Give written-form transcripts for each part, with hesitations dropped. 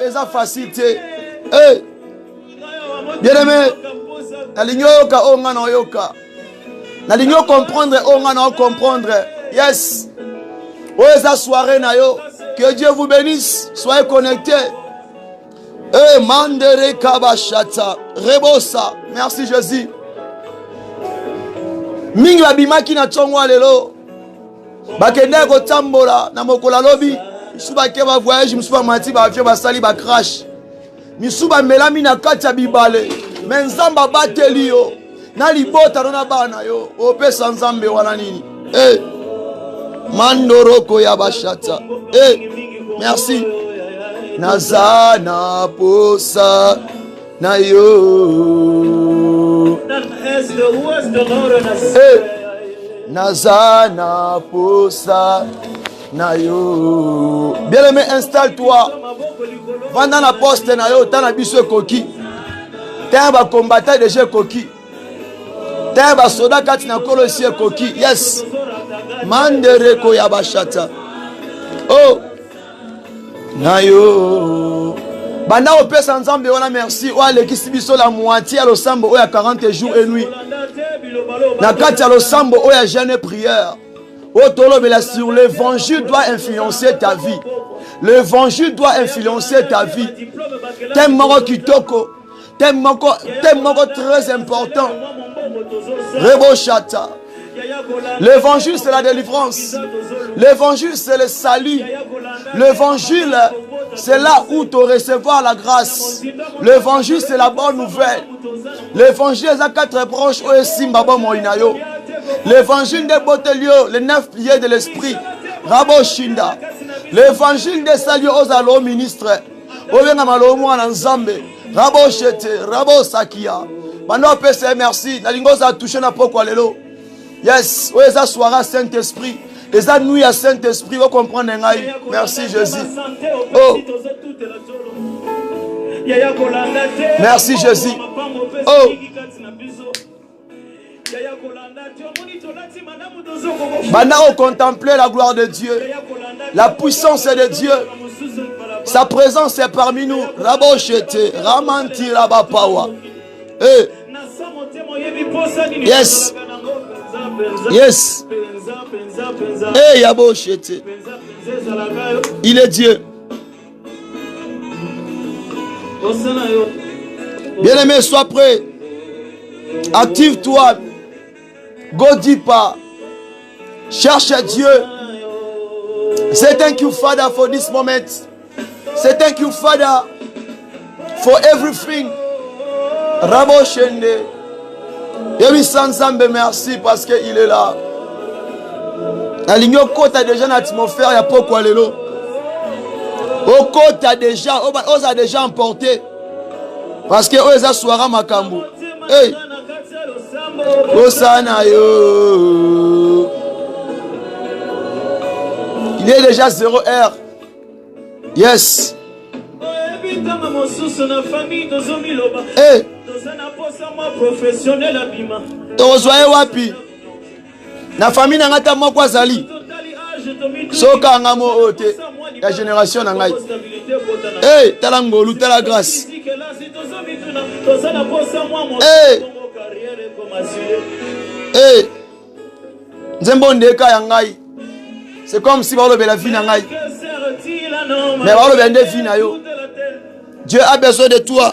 eza facilité. Eh, bien-aimé, nalingi oyoka onga na oyoka. Nalingi comprendre onga na comprendre. Yes. Oeza soirée na yo. Que Dieu vous bénisse. Soyez connectés. Eh, mandere kabashata. Rebosa. Merci Jésus. Mingi babimaki na tshongo lelo. Bakende ko tambola na mokola lobi. Misu bake ba voyage, misu ba mati ba avion basali ba crash. Misu ba melami na kati ya bibale. Mais nzamba bateli yo. Na libota na bana yo. Opesa nzambe wana nini? Eh. Mandoroko ya bashata. Eh. Merci. Nazana posa na yo. Eh. Nazana posa na yo. Bien-aimé, installe-toi. Va dans la poste na yo, t'as na biso koki. T'as ba combattant déjà koki. T'as ba soda kati na kolosi koki. Yes. Mandereko ya bashata. Oh. Na yo. Banda opesa nzambe wana merci. O alekisi biso la moitié à losambo o ya 40 jours et nuits. Na kati ya losambo o ya jeûne et prière. O tolobela sur l'évangile doit influencer ta vie. L'évangile doit influencer ta vie. T'es moko kitoko. T'es moko très important. Rebo chata. L'évangile c'est la délivrance. L'évangile c'est le salut. L'évangile c'est là où tu recevoir la grâce. L'évangile c'est la bonne nouvelle. L'évangile c'est 4 branches au simba moinayo. L'évangile de Botelio, les 9 piliers de l'esprit. Rabo Shinda. L'évangile de Salio aux ministre. Ovenga malomo na nzambe. Rabo Chete, Rabo Sakia. Mano pese merci. Na lingo za toucher na poko lelo. Yes, o eza soira Saint-Esprit. Eza nuit à Saint-Esprit, vous comprenez ngai. Merci Jésus. Oh. Merci Jésus. Oh. Maintenant, contempler la gloire de Dieu, la puissance de Dieu, sa présence est parmi nous. Rabochete, Ramanti, Rabapawa. Eh. Yes. Yes. Eh, Yabochete. Il est Dieu. Bien-aimé, sois prêt. Active-toi. Go deeper. Cherche Dieu. Say thank you, Father, for this moment. Say thank you, Father, for everything. Rabo Shende. Yebi Sanzambe, merci parce qu'il est là. La ligne au côté déjà dans l'atmosphère, il y a pas quoi lelo. Au côté déjà, on a déjà emporté. Parce que on a soira makambu. Hey. Osana yo. Il est déjà 0R. Yes. Hey. Tozoye wapi? Na famille na ngata moko azali. Soka ngamo ote. La génération na ngai. Hey, tala ngolu, tala grâce. Hey. Hey. Nzembo ndeka ya ngai. C'est comme si balo bela vie na ngai. Mais balo bende vie na yo. Dieu a besoin de toi.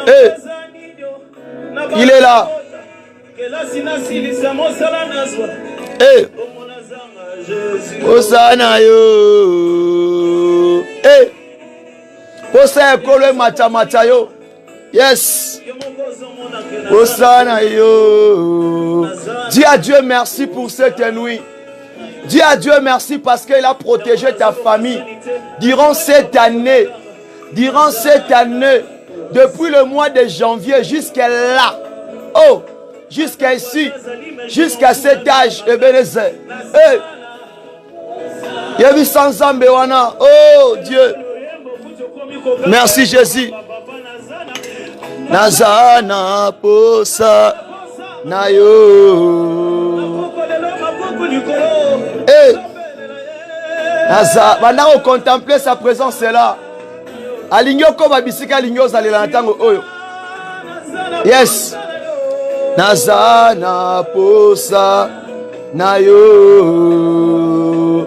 Hey. Il est là. Hey. Osana yo. Hey. Osa ekolo mata yo. Yes. Osana yo. Dis à Dieu merci pour cette nuit. Dis à Dieu merci parce qu'il a protégé ta famille durant cette année. Durant cette année, depuis le mois de janvier jusqu'à là. Oh, jusqu'à ici, jusqu'à cet âge, Ebenezer. Hey. Yebi Sanzambe wana. Oh Dieu. Merci Jésus. Nazana posa na yo. Hey. Pendant qu'on contemplait sa présence là. Aligno koba bisika aligno zalela na tango oyo. Yes. Naza na posa na yo.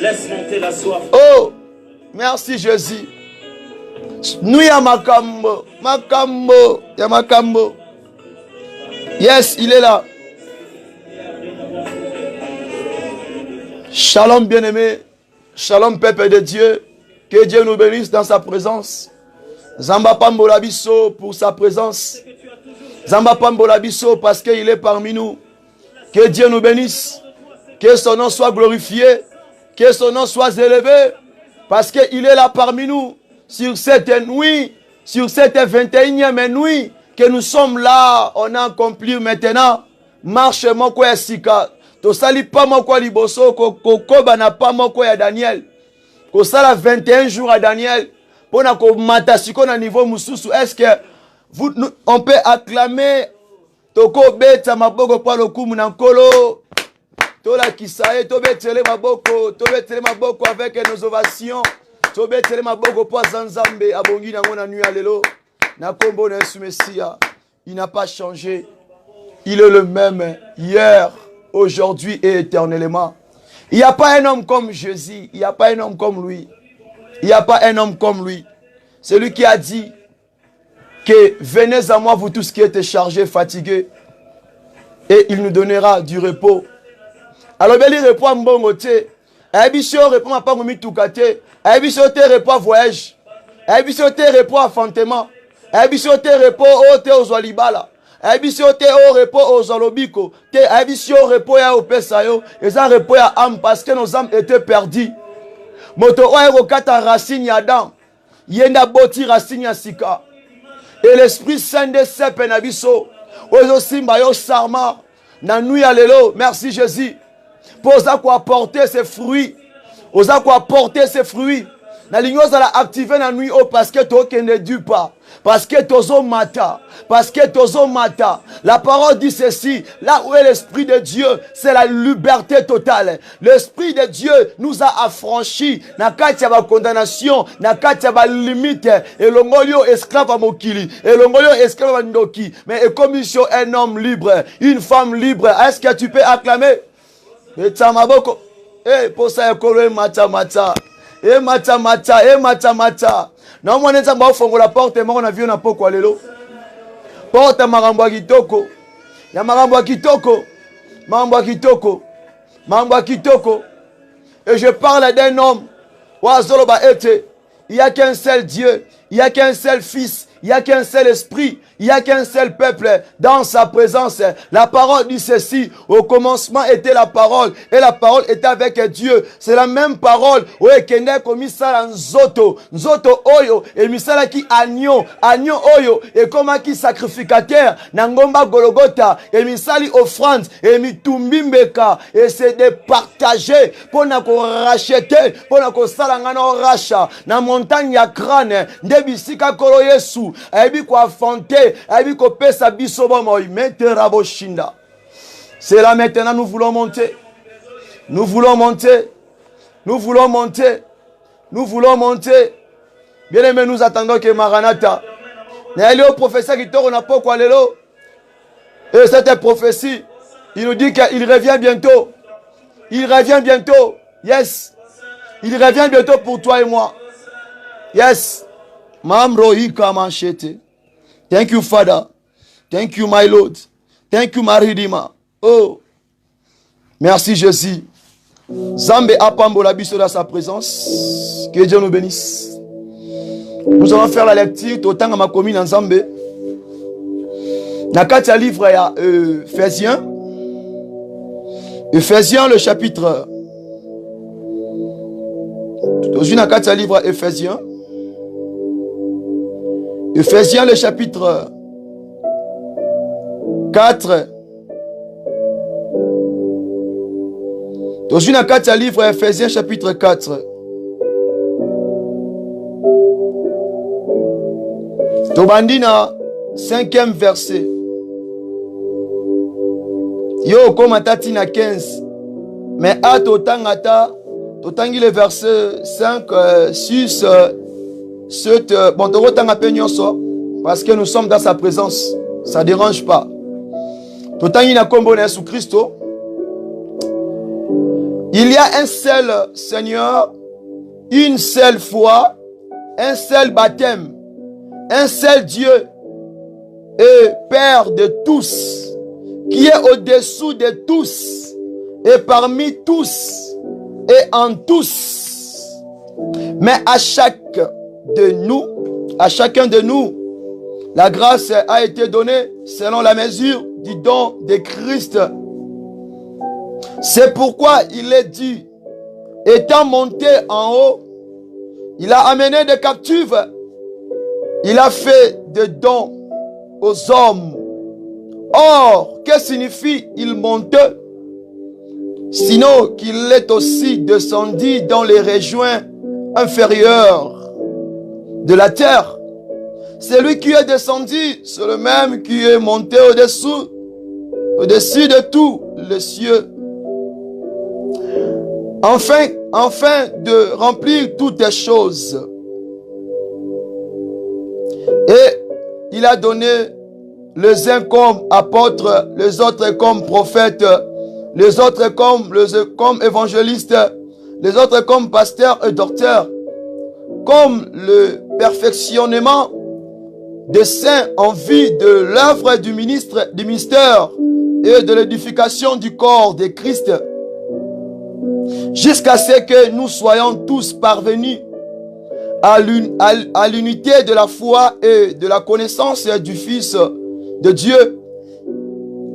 Laisse monter la soif. Oh, merci Jésus. Nous ya makambo, makambo, ya makambo. Yes, il est là. Shalom bien-aimé. Shalom peuple de Dieu. Que Dieu nous bénisse dans sa présence. Zamba Pambola Bisso pour sa présence. Zamba Pambola Bisso parce qu'il est parmi nous. Que Dieu nous bénisse. Que son nom soit glorifié. Que son nom soit élevé. Parce qu'il est là parmi nous. Sur cette nuit. Sur cette 21e nuit. Que nous sommes là. On a accompli maintenant. Marche mon quoi sika. To sali pas mon quoi liboso. Kokoba na pas mon quoi Daniel. Ko sala 21 jours à Daniel. Pour qu'on matasiko na niveau mususu. Est-ce que on peut acclamer Toko beta maboko kwa lokumu na nkolo. Tola kisaye to betele maboko avec nos ovations. To betele maboko kwa zanzambe abongi na ngona nuit alelo. Na kombo na Yesu Messia. Il n'a pas changé. Il est le même hier, aujourd'hui et éternellement. Il n'y a pas un homme comme Jésus. Il n'y a pas un homme comme lui. Il n'y a pas un homme comme lui. C'est lui qui a dit que venez à moi vous tous qui êtes chargés, fatigués, et il nous donnera du repos. Alors il répond à Mbongote. Abisso répond à Pangomitukate. Abisso te répond à voyage. Abisso te répond à fantement. Abisso te répond au te aux Walibala. Abisso te au repos aux Olobiko. Te abisso repos ya au Pesayo. Et ça repos ya âme parce que nos âmes étaient perdues. Moto oero kata racine ya Adam. Yenda boti racine ya Sika. Et l'Esprit Saint de Sepe Nabiso. Ozo simba yo sarma. Na nuit alelo. Merci Jésus. Pour ça quoi apporter ses fruits. Oza quoi apporter ses fruits. Na lignos ala activer na nuit parce que to kende du pas. Parce que tozo mata. Parce que tozo mata. La parole dit ceci. Là où est l'Esprit de Dieu, c'est la liberté totale. L'Esprit de Dieu nous a affranchis. Na kati ya ba condamnation. Na kati ya ba limite. Et l'ongolio esclave à mokili. Et l'ongolio esclave à ndoki. Mais et comme un homme libre. Une femme libre. Est-ce que tu peux acclamer? Et tamaboko. Eh, pour ça, il mata mata. Eh, mata mata. Eh, mata mata. Non, moi, je vais la porte et moi, on a vu un peu quoi, lelo. Porte Maramba Kitoko. Ya Maramba Kitoko. Maramba Kitoko. Maramba Kitoko. Et je parle d'un homme. Wazoloba ete. Il n'y a qu'un seul Dieu. Il n'y a qu'un seul Fils. Il n'y a qu'un seul esprit. Il n'y a qu'un seul peuple dans sa présence. La parole dit ceci. Au commencement était la parole. Et la parole était avec Dieu. C'est la même parole. Oui, kende komisala nzoto. Nzoto oyo. Et misala ki agneau. Agneau oyo. Et comme qui sacrificateur. Nangomba Golgotha. Et misali offrande. Et mitumbimbeka. Et c'est de partager. Pour nako racheter. Pour nako salangano racha. Na montagne ya crâne. Ndebisika kolo Yesu. Ebi kwa fonte. C'est là maintenant nous voulons monter. Nous voulons monter. Nous voulons monter. Nous voulons monter. Bien aimé, nous attendons que Maranatha. Il au professeur qui tourne à Poko Alelo. Et cette prophétie, il nous dit qu'il revient bientôt. Il revient bientôt. Yes. Il revient bientôt pour toi et moi. Yes. Mamro Ika Manchete. Thank you, Father. Thank you, my Lord. Thank you, my Redeemer. Oh, merci, Jésus. Zambe apambola biso dans sa présence. Que Dieu nous bénisse. Nous allons faire la lecture. Autant à ma commune en Zambé. Nakati a livre ya Ephésiens. Ephésiens, le chapitre. Aujourd'hui, Nakati a livre Ephésiens. Ephésiens, le chapitre 4. Dans une carte à livre Ephésiens, chapitre 4. Tobandina, 5e verset. Yo, comme tatina 15. Mais à Totangata, Totangi le verset 5, 6, 7, bon, Totanga Penyonso, parce que nous sommes dans sa présence. Ça ne dérange pas. Totangi na kombo na Yesu Christo. Il y a un seul Seigneur, une seule foi, un seul baptême, un seul Dieu et Père de tous, qui est au-dessous de tous et parmi tous et en tous. Mais à chacun de nous, la grâce a été donnée selon la mesure du don de Christ. C'est pourquoi il est dit, étant monté en haut, il a amené des captifs, il a fait des dons aux hommes. Or, que signifie il monte? Sinon qu'il est aussi descendu dans les régions inférieures de la terre. Celui qui est descendu, c'est le même qui est monté au-dessus de tous les cieux. Enfin de remplir toutes les choses. Et il a donné les uns comme apôtres, les autres comme prophètes, les autres comme évangélistes, les autres comme pasteurs et docteurs, comme le perfectionnement des saints en vue de l'œuvre du ministère et de l'édification du corps de Christ, jusqu'à ce que nous soyons tous parvenus à l'unité de la foi et de la connaissance du Fils de Dieu,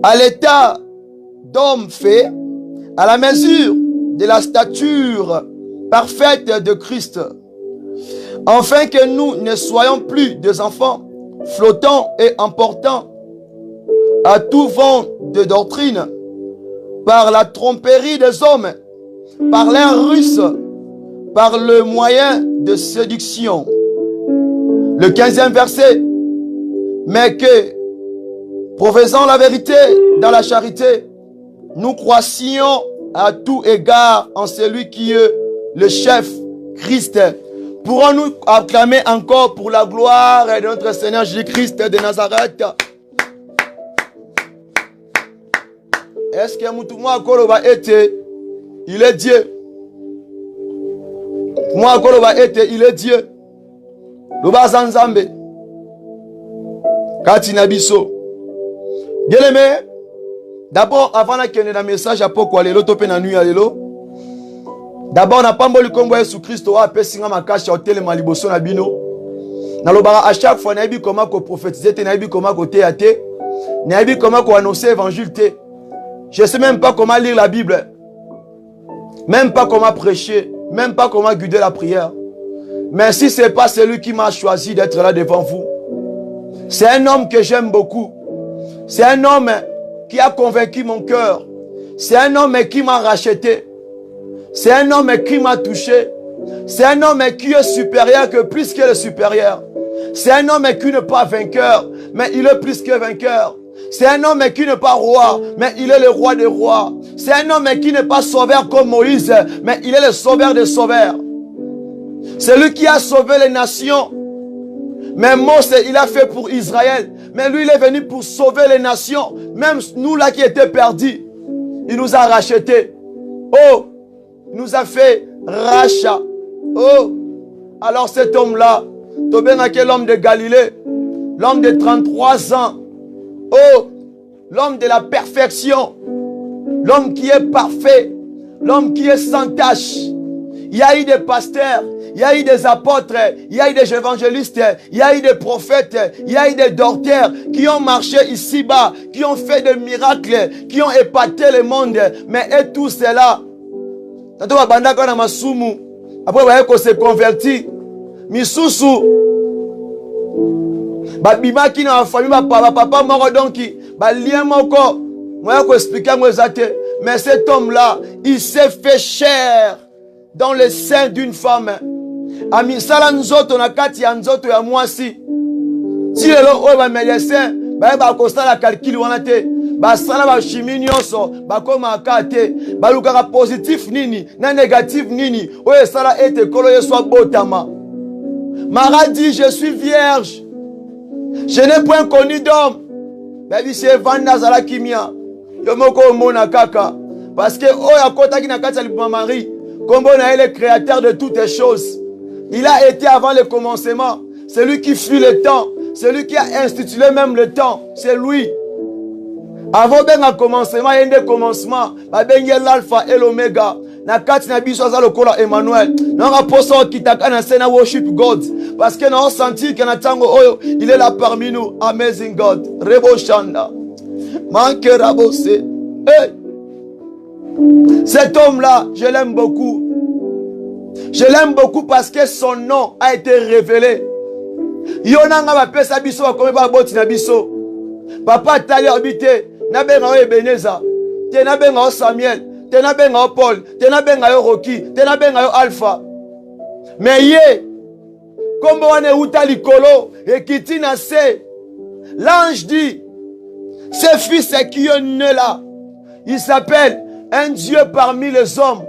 à l'état d'homme fait, à la mesure de la stature parfaite de Christ, afin que nous ne soyons plus des enfants flottants et emportant à tout vent de doctrine par la tromperie des hommes, par l'air russe, par le moyen de séduction. Le 15e verset. Mais que, professant la vérité dans la charité, nous croissions à tout égard en celui qui est le chef, Christ. Pourrons-nous acclamer encore pour la gloire de notre Seigneur Jésus-Christ de Nazareth? Est-ce que Moutouma Koloba était, il est Dieu? Moi Koloba était, il est Dieu. Loba Zanzambe. Katina Biso. Bien aimé, d'abord, avant de qu'il y ait un message à Poko, l'auto na nuit à l'élo. D'abord, on n'a pas mboli kombo Yesu Christo a pesinga makashi hotel maliboso na bino. Na lobara à chaque fois naïbi comment ko prophétiser, naïbi comment ko théâtre, naïbi comment ko annoncer évangile te. Je sais même pas comment lire la Bible. Même pas comment prêcher, même pas comment guider la prière. Mais si c'est pas celui qui m'a choisi d'être là devant vous, c'est un homme que j'aime beaucoup. C'est un homme qui a convaincu mon cœur. C'est un homme qui m'a racheté. C'est un homme qui m'a touché. C'est un homme qui est supérieur que plus que le supérieur. C'est un homme qui n'est pas vainqueur, mais il est plus que vainqueur. C'est un homme qui n'est pas roi, mais il est le roi des rois. C'est un homme qui n'est pas sauveur comme Moïse, mais il est le sauveur des sauveurs. C'est lui qui a sauvé les nations. Mais Moïse, il a fait pour Israël. Mais lui, il est venu pour sauver les nations. Même nous là qui étions perdus, il nous a rachetés. Oh, il nous a fait rachat. Oh, alors cet homme-là, l'homme de Galilée, l'homme de 33 ans. Oh, l'homme de la perfection, l'homme qui est parfait, l'homme qui est sans tache. Il y a eu des pasteurs, il y a eu des apôtres, il y a eu des évangélistes, il y a eu des prophètes, il y a eu des docteurs qui ont marché ici-bas, qui ont fait des miracles, qui ont épaté le monde. Mais et tout cela, après qu'on se convertit, Misusu, babima qui na famille papa moko donc ba lien moko moi ko expliquer moi exacte mais cet homme là il s'est fait chair dans le sein d'une femme ami sala nzoto na kati ya nzoto ya mwasi ti lelo oyo ba médecin ba ko sala calcul wana te basala ba chimie nyonso bakoma kate balukaka positif nini na négatif nini oyo sala ete kolo yeso abotama. Marie dit je suis vierge, je n'ai point connu d'homme. Baby c'est vanda zala kimia yo moko mona kaka parce que oyo akotaki na kati ya libuma Marie kombo na ele créateur de toutes les choses. Il a été avant le commencement, c'est lui qui fut le temps, c'est lui qui a institué même le temps, c'est lui. Avant ben un commencement, il y a un commencement, ben l'alpha et l'oméga. Na kati na biso za lokola Emmanuel. Na raposo kitaka na sena worship God parce que na senti que na tango oyo il est là parmi nous. Amazing God. Rebo Shanda. Manque rabose. Hey. Cet homme-là, je l'aime beaucoup. Je l'aime beaucoup parce que son nom a été révélé. Yonanga ba pesa biso ba komeba boti na biso. Papa tali habité na benga Ebeneza. Te na benga Samuel. Tena benga Paul, tena benga yo Rocky, tena benga yo Alpha. Mais ye, kombo wane uta likolo, ekiti na se. L'ange dit, ce fils qui est né là, il s'appelle un Dieu parmi les hommes.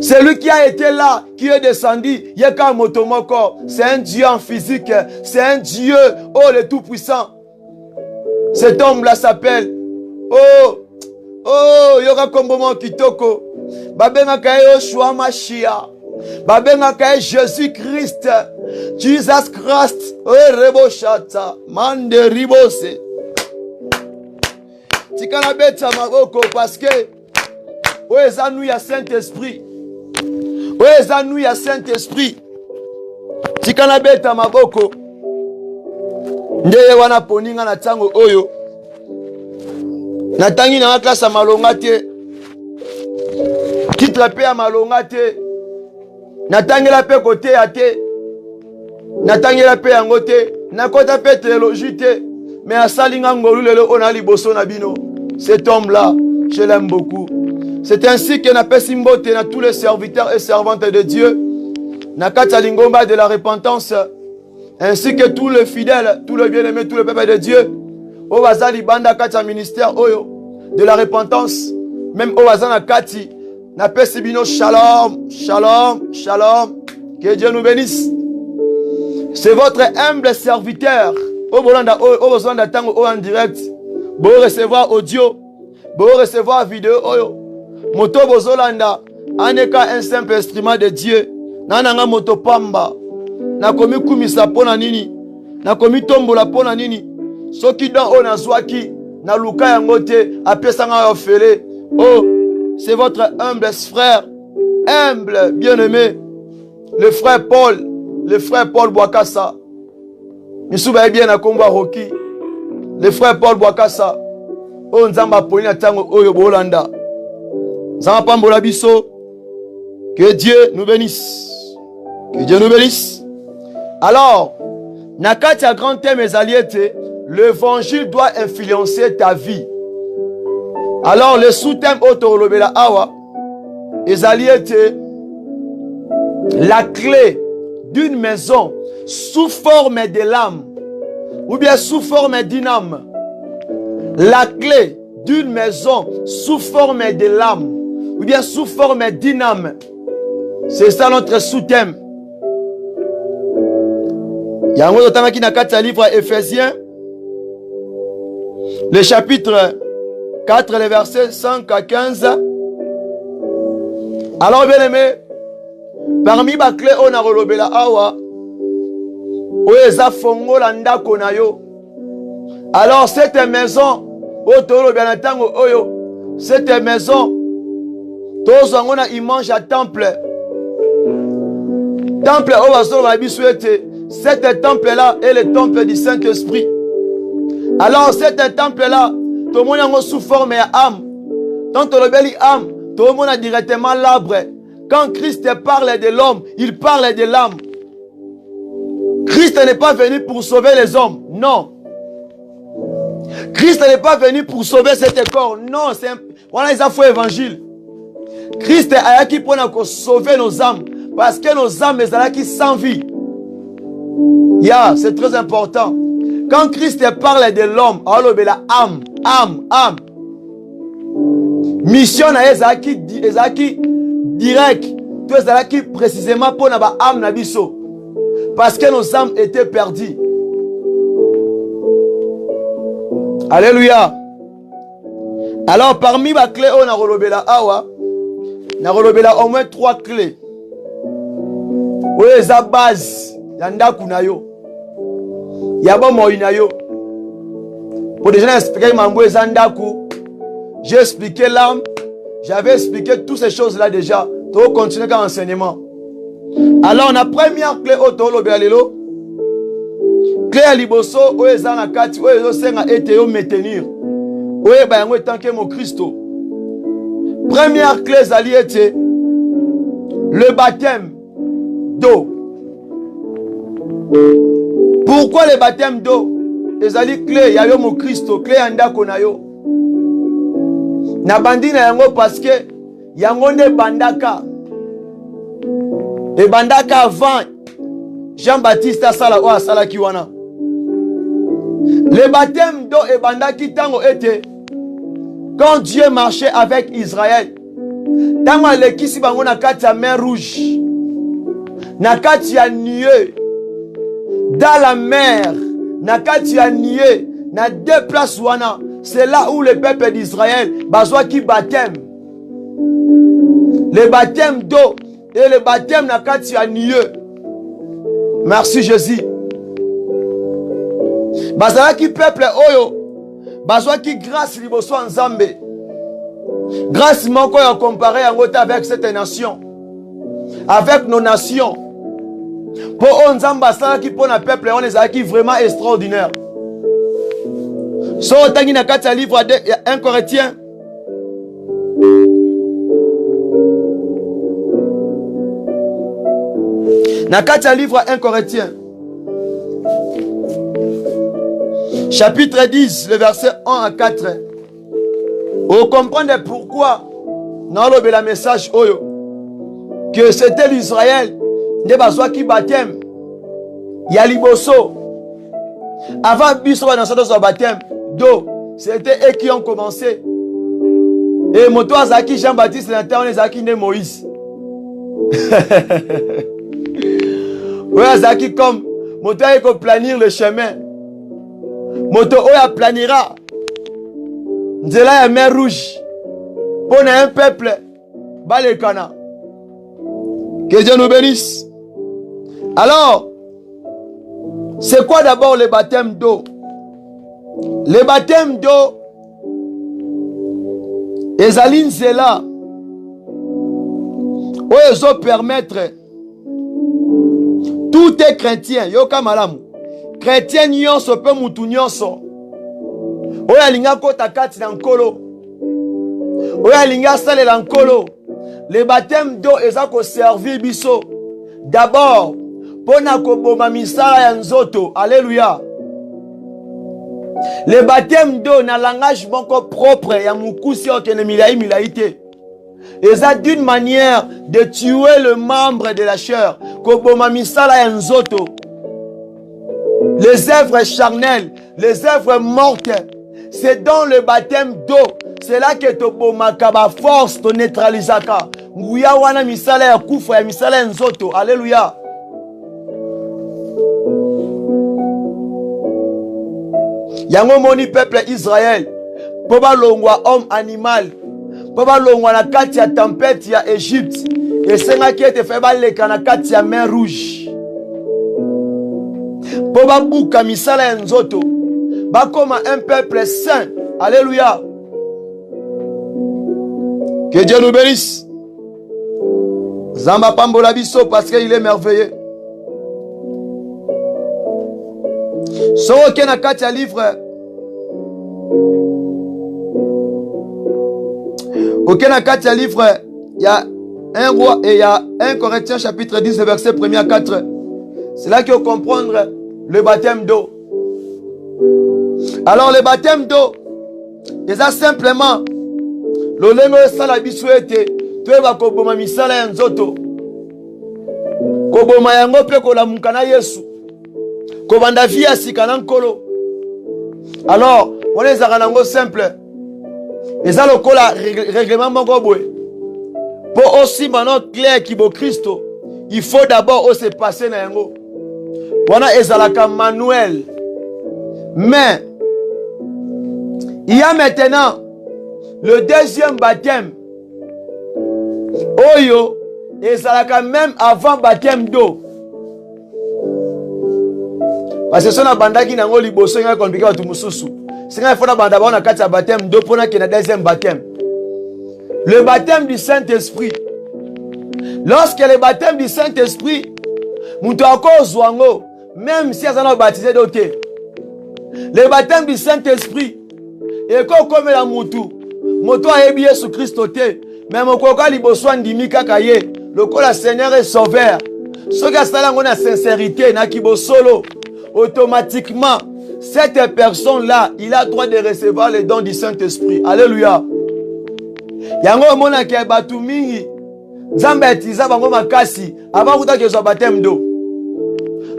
C'est lui qui a été là, qui est descendu, Yeka Motomoko. C'est un Dieu en physique, c'est un Dieu, oh le Tout-Puissant. Cet homme-là s'appelle, oh, yoga kombomo kitoko. Babenga kaye Yoshua Mashiach. Babenga kaye Jésus-Christ. Jesus Christ. Oh, rebo shata. Mande ribose. Tikana beta maboko parce que oh, ezanu ya Saint-Esprit. Oh, ezanu ya Saint-Esprit. Tikana beta maboko. Ndeye wana poninga na tango oyo. Natangi na classe à malonga te. Titre pe à malonga te. Natangi la pe côté à te. Natangi la pe yango te. Nakota pe théologie te. Mais à salinga ngolu lelo on a liboso na bino. Cet homme là, je l'aime beaucoup. C'est ainsi que na pe simbote na tous les serviteurs et servantes de Dieu. Nakata lingomba de la repentance. Ainsi que tous les fidèles, tous les bien-aimés, tous les peuples de Dieu. O bazali banda kati ministère oyo de la repentance, même o bazana kati na pesibino shalom, shalom, shalom. Que Dieu nous bénisse. C'est votre humble serviteur. O bolanda o bozanda tango o en direct. Bo recevoir audio, bo recevoir vidéo oyo. Moto bozolanda aneka un simple instrument de Dieu. Nananga moto pamba. Na komi kumisa pona nini? Na komi tombola pona nini? Soki dans on a zwaki na luka yangote apesanga ofele. Oh, c'est votre humble frère, humble, bien-aimé, le frère Paul Bouakassa. Misuba bien na komba Rocky. Le frère Paul Bouakassa. Oh nzamba polina tango oyo bolanda. Nzamba pambola biso. Que Dieu nous bénisse. Que Dieu nous bénisse. Alors, nakati a grand thème mes alliés. L'évangile doit influencer ta vie. Alors, le sous-thème Otorolobela Awa, la clé d'une maison sous forme de l'âme, ou bien sous forme d'une âme. La clé d'une maison sous forme de l'âme, ou bien sous forme d'une âme. C'est ça notre sous-thème. Il y a un autre thème qui n'a qu'à livre Éphésiens. Le chapitre 4, les versets 5 à 15. Alors, bien aimé, parmi les clés, on a relobé la awa. Alors, cette maison, cette maison, tous on a image à temple. Temple, cet temple-là est le temple du Saint-Esprit. Alors, cet temple-là, tout le monde est sous forme d'âme. Quand on le âme, tout le monde a directement l'arbre. Quand Christ parle de l'homme, il parle de l'âme. Christ n'est pas venu pour sauver les hommes, non. Christ n'est pas venu pour sauver cet corps, non. Voilà, ils ont fait l'évangile. Christ est là qui pour sauver nos âmes, parce que nos âmes sont là qui sans vie. C'est très important. Quand Christ parle de l'homme, la âme, âme. Mission na ezaki direct. Tout ezaki précisément pour na ba âme na biso. Parce que nos âmes étaient perdues. Alléluia. Alors parmi les clés, on a relobé au moins 3 clés. Oui, c'est la base. Yanda kunayo. Yabo moinayo. Pour déjà expliquer Mambo Zandaku, j'ai expliqué l'âme. J'avais expliqué toutes ces choses-là déjà. Tu vas continuer comme enseignement. Alors, on a première clé au tolo bealelo. Clé à liboso, oye zanakati, oye zo senga ete yo maintenir. Oye bayango tanke mo Christo. Première clé zali ete le baptême d'eau. Pourquoi le baptême d'eau? Ezali clé ya yo mo Christo, clé andako na yo. Na bandi na yango parce que yango ne bandaka. Et bandaka avant Jean-Baptiste asala o asala kiwana. Le baptême d'eau et bandaki tango était quand Dieu marchait avec Israël. Tango lekisi bango na kati ya mer rouge. Na kati ya nuée. Dans la mer. Na kati ya nuée. Na 2 places wana. C'est là où le peuple d'Israël bazwa ki baptême. Le baptême d'eau et le baptême na kati ya nuée. Merci Jésus. Bazala ki peuple oyo bazwa ki grâce liboso nzambe. Grâce moko ya comparé yango avec cette nation. Avec nos nations. Pour nzamba sala ki pona peuple on ezala ki vraiment extraordinaire. So tangi na kati ya livre de 1 Corinthiens. Na kati ya livre 1 Corinthiens. Chapitre 10, le verset 1 à 4. Vous comprenez pourquoi dans le message oyo que c'était l'Israël ne bazwa ki baptême ya liboso avant biso dans ce baptême d'eau, c'était eux qui ont commencé. Et moto azaki Jean-Baptiste l'interne on ezaki ne Moïse. Oui, azaki comme moto a planir le chemin. Moto oya planira nzela ya mer rouge pour un peuple balekana. Que Dieu nous bénisse. Alors, c'est quoi d'abord le baptême d'eau? Le baptême d'eau ezali nzela oyo ezo permettre tout est chrétien yoka malamu. Chrétien nyonso pe mutu nyonso oyo alinga kota kati na nkolo oyo alinga salela nkolo. Le baptême d'eau eza ko servir biso d'abord pona ko boma misala ya nzoto. Alléluia. Le baptême d'eau na langage moko propre ya mukusi okene milai te. Eza d'une manière de tuer le membre de la chair ko boma misala ya nzoto. Les œuvres charnelles, les œuvres mortes, c'est dans le baptême d'eau. C'est là que to bomaka ba force to neutralisaka. Nguya wana misala ya kufa ya misala ya nzoto. Alléluia. Yango moni peuple Israël. Poba longwa homme animal. Poba longwa na kati ya tempête ya Égypte. Et senga ki ete fe baleka na kati ya mer rouge. Poba buka misala ya nzoto. Bakoma un peuple saint. Alléluia. Que Dieu nous bénisse. Zamba pambola biso parce qu'il est merveilleux. Soro na kati ya livre. Ok na kati ya livre. Il y a un roi et il y a 1 Corinthiens chapitre 10 verset 1 à 4. C'est là qu'il faut comprendre le baptême d'eau. Alors le baptême d'eau, c'est simplement lolengo esala biso ete toyeba koboma misala ya nzoto. Koboma yango pe kolamuka na Yesu. Kobanda vi ya sika na nkolo. Alors, on est à simple. Et ça, le règlement pour aussi maintenant clair qui est Christo, il faut d'abord se passer dans yango. Voilà ezalaka manuel. Mais il y a maintenant le deuxième baptême. Oyo ezalaka même avant baptême d'eau. Parce que si on a bandaki nango liboso nga compliqué watu mususu. Singa il faut na banda ba na kati ya baptême d'eau pour na ke na deuxième baptême. Le baptême du Saint-Esprit. Lorsque le baptême du Saint-Esprit, mutu akozwa ngo même si azana baptisé d'autre. Le baptême du Saint-Esprit et comme la mutu moto ayebi Yesu Christo te mais mokoka liboso ndimi kaka ye lokola Seigneur et Sauveur. Soki asala ngo na sincérité na kibosolo automatiquement cette personne-là, il a droit de recevoir les dons du Saint-Esprit. Alléluia. Yango mona ke batu mingi Nzambe atiza bango makasi avant kuta ke so baptême d'eau.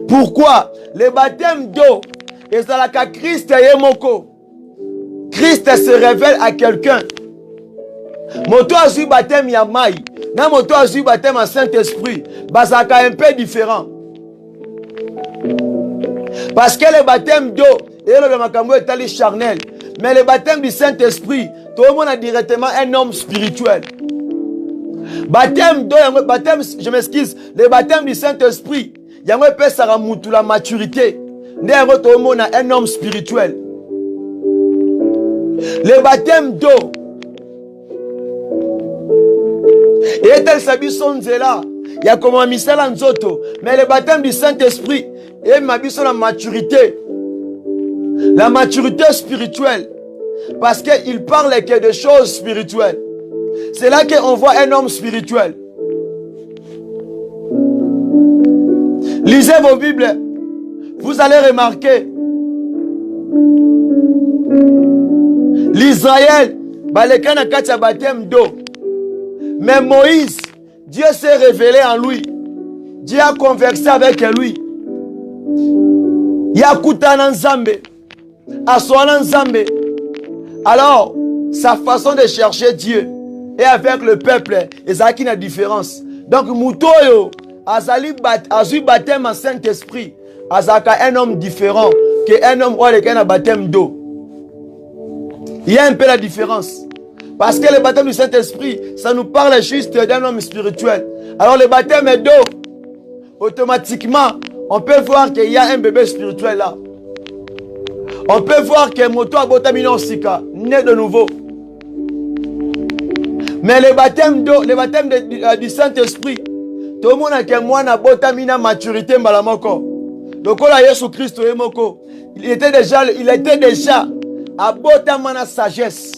Pourquoi? Le baptême d'eau est à la Christ yemoko. Christ se révèle à quelqu'un. Moto azui baptême ya mai, na moto azui baptême en Saint-Esprit, basaka un peu différent. Parce que le baptême d'eau et le makambo est allé charnel, mais le baptême du Saint-Esprit, tout le monde a directement un homme spirituel. Baptême d'eau, baptême, je m'excuse, le baptême du Saint-Esprit, il y a un peu de la maturité. Tout le monde a un homme spirituel. Le baptême d'eau, et tel sabi son zela, il y a comme un missel en zoto, mais le baptême du Saint-Esprit, et ma vie sur la maturité spirituelle, parce qu'il parle que de choses spirituelles. C'est là qu'on voit un homme spirituel. Lisez vos Bibles, vous allez remarquer l'Israël, balekana katia baptême d'eau. Mais Moïse, Dieu s'est révélé en lui. Dieu a conversé avec lui. Yakutana Nzambe, Aswana Nzambe. Alors, sa façon de chercher Dieu et avec le peuple, et ça qui n'a différence. Donc, Moutoyo, Azali baptême en Saint-Esprit, Azaka un homme différent qu'un homme qui a un baptême d'eau. Il y a un peu la différence. Parce que le baptême du Saint-Esprit, ça nous parle juste d'un homme spirituel. Alors, le baptême d'eau, automatiquement, on peut voir qu'il y a un bébé spirituel là. On peut voir que Moto Abotamino Sika, né de nouveau. Mais le baptême d'eau, le baptême du Saint-Esprit, tout le monde a que moi na botamina maturité mbalamoko. Donc là Jésus Christ emoko, il était déjà à botamana sagesse,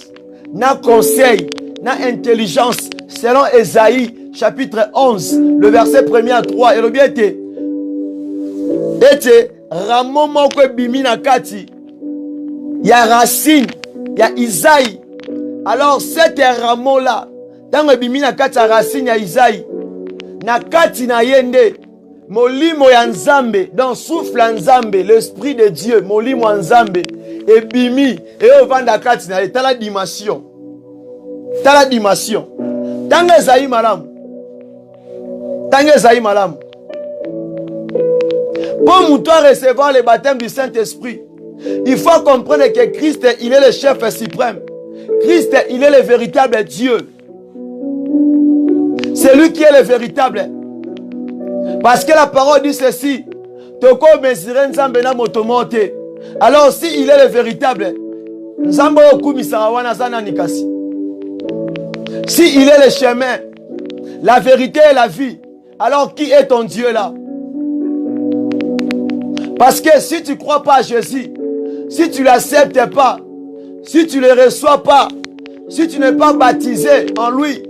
na conseil, na intelligence selon Ésaïe chapitre 11, le verset 1er à 3 et le bien était Ramon moko bimi na kati ya racine ya Isaïe. Alors cet rameau là dans bimi na kati ya racine ya Isaïe na kati na yende molimo ya Nzambe dans souffle Nzambe l'esprit de Dieu molimo Nzambe et bimi et ovanda kati na tala dimension tanga Isaïe malam pour nous recevoir le baptême du Saint-Esprit, il faut comprendre que Christ, il est le chef suprême. Christ, il est le véritable Dieu. C'est lui qui est le véritable. Parce que la parole dit ceci. Alors si il est le véritable, si il est le chemin, la vérité et la vie, alors qui est ton Dieu là? Parce que si tu ne crois pas à Jésus, si tu ne l'acceptes pas, si tu ne le reçois pas, si tu n'es pas baptisé en lui,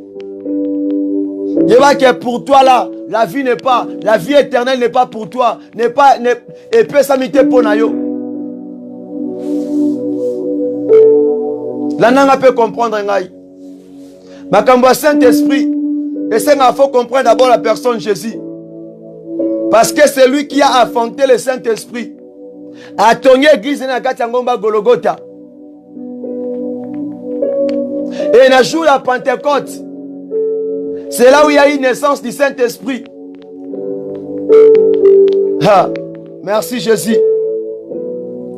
il va que pour toi là, la vie éternelle n'est pas pour toi, et peut s'amiter pour nayo. La nana peut comprendre ngai. Makambo Saint-Esprit, et c'est qu'il faut comprendre d'abord la personne Jésus. Parce que c'est lui qui a affronté le Saint-Esprit. atongi église na kati ya ngomba Golgotha. Et na jour la Pentecôte, c'est là où il y a eu naissance du Saint-Esprit. Ah, merci Jésus.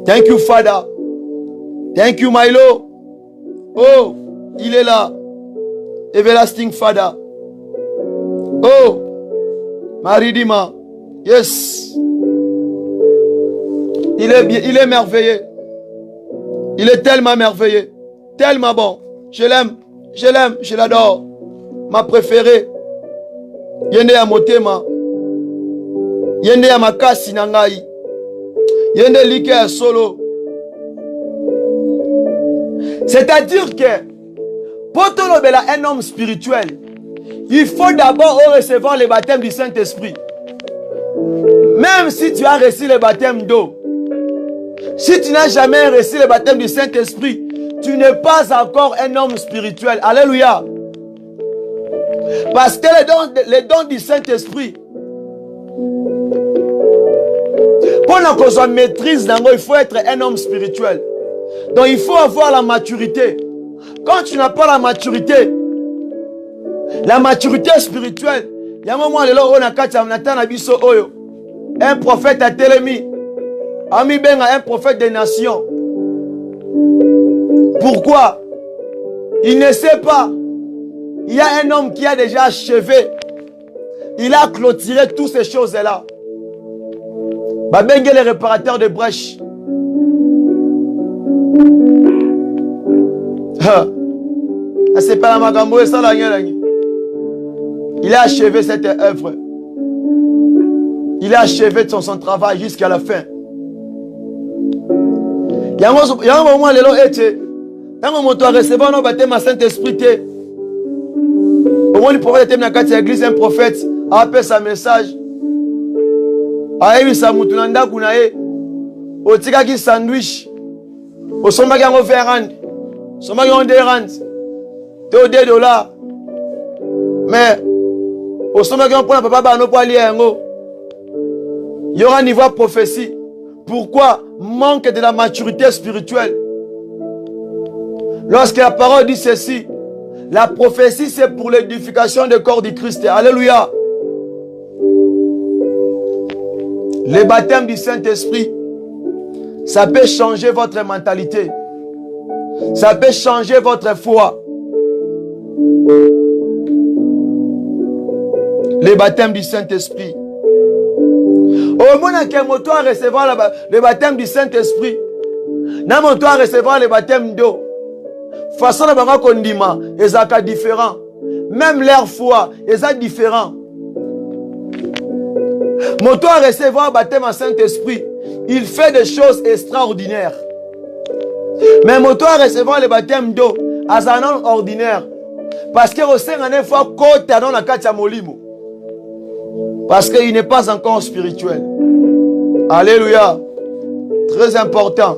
Thank you Father. Thank you my Lord. Oh, il est là. Everlasting Father. Oh, Maridima. Yes. Il est merveilleux. Il est tellement merveilleux. Tellement bon. Je l'aime. Je l'aime. Je l'adore. Ma préférée. Yende ya motema. Yende ya makasi nangai. Yende like ya solo. C'est-à-dire que pour te lever un homme spirituel, il faut d'abord recevoir le baptême du Saint-Esprit. Même si tu as reçu le baptême d'eau, si tu n'as jamais reçu le baptême du Saint-Esprit, tu n'es pas encore un homme spirituel. Alléluia. Parce que les dons du Saint-Esprit, pour qu'on soit maîtrise, il faut être un homme spirituel. Donc il faut avoir la maturité. Quand tu n'as pas la maturité spirituelle, il y a un moment où un prophète a télémi, un prophète des nations. Pourquoi? Il ne sait pas. Il y a un homme qui a déjà achevé. Il a clôturé toutes ces choses-là. Babengue les réparateurs de brèches. C'est pas la magambo et ça la. Il a achevé cette œuvre. Il a achevé son travail jusqu'à la fin. Il y a un moment où il a recevoir nos baptêmes à Saint-Esprit. Au moins, le prophète était dans l'église, un prophète a appelé sa message. A eu sa moutounanda kunae. Au tigaki sandwich. Au sombaki en verrand. Sombaki en derrand. Te $2. Mais au sombaki en prend papa bano pour aller à un. Il y aura un niveau de prophétie. Pourquoi? Manque de la maturité spirituelle. Lorsque la parole dit ceci, la prophétie c'est pour l'édification du corps du Christ. Alléluia. Le baptême du Saint-Esprit, ça peut changer votre mentalité. Ça peut changer votre foi. Le baptême du Saint-Esprit. Au moment où tu dois recevoir le baptême du Saint-Esprit, tu dois recevoir le baptême d'eau. Façon de faire condiment, ils sont différents. Même leur foi, ils sont différents. Mon doit recevoir le baptême en Saint-Esprit, il fait des choses extraordinaires. Mais mon doit recevoir le baptême d'eau, à un homme ordinaire. Parce que au sein d'une fois, côté dans la katia molimo. Parce qu'il n'est pas encore spirituel. Alléluia. Très important.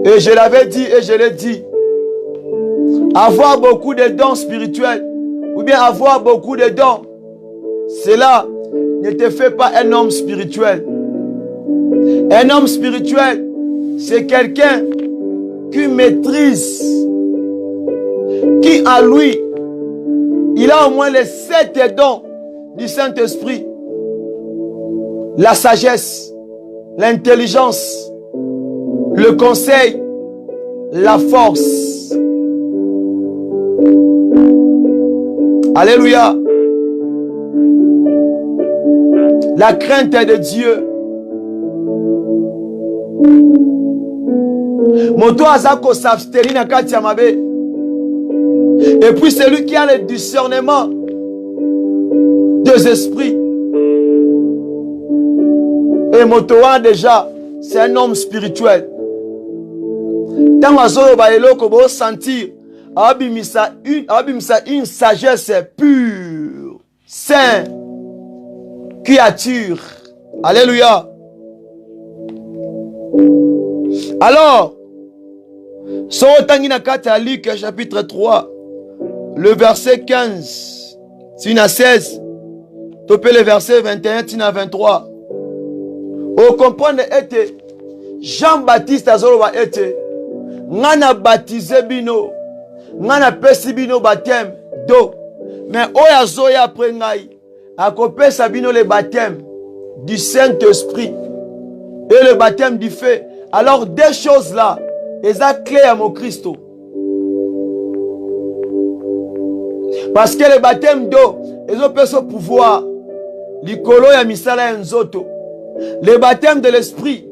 Et je l'avais dit et je l'ai dit. Avoir beaucoup de dons spirituels, ou bien avoir beaucoup de dons, cela ne te fait pas un homme spirituel. Un homme spirituel, c'est quelqu'un qui maîtrise, qui en lui, il a au moins les 7 dons du Saint-Esprit. La sagesse, l'intelligence, le conseil, la force. Alléluia. La crainte de Dieu. Moto azako s'abstenir na kati ya mabe. Et puis celui qui a le discernement des esprits. Et Motoa déjà, c'est un homme spirituel. Tant que ba eloko bo sentir abimisa une sagesse pure, sainte créature. Alléluia. Alors, Sorotangina kata Luc chapitre 3, le verset 15, tina 16, topé le verset 21, tina 23. Vous comprenez ete Jean-Baptiste azoloba ete ngana baptisé bino ngana pesi bino baptême d'eau mais oya zoya après ngai akopesa bino le baptême du Saint-Esprit et le baptême du feu. Alors deux choses là, elles sont clés à mon Christ. Parce que le baptême d'eau, ils ont ce pouvoir. L'icolo ya misala nzoto. Le baptême de l'esprit,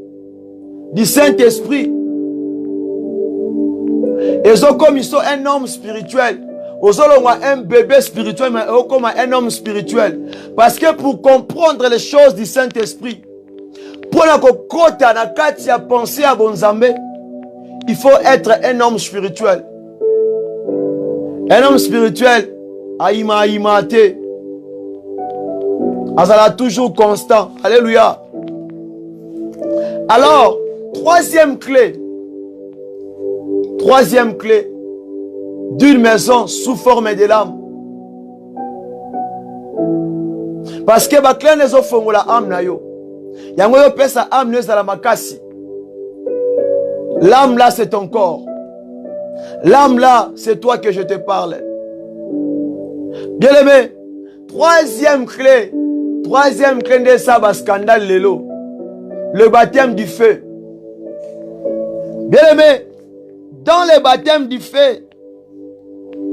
du Saint-Esprit. Ils ont comme ils sont un homme spirituel. Ils ont un bébé spirituel, mais ils ont comme un homme spirituel. Parce que pour comprendre les choses du Saint-Esprit, pour la kokota na kati ya penser à Bonzambe, il faut être un homme spirituel. Un homme spirituel, aïma te. Azala toujours constant. Alléluia. Alors, troisième clé d'une maison sous forme de l'âme. Parce que ba clé nezo fongola âme na yo. Yango yo pesa âme nezo la makasi. L'âme là c'est ton corps. L'âme là c'est toi que je te parle. Bien aimé, troisième clé de ça va scandale lelo. Le baptême du feu. Bien aimé, dans le baptême du feu,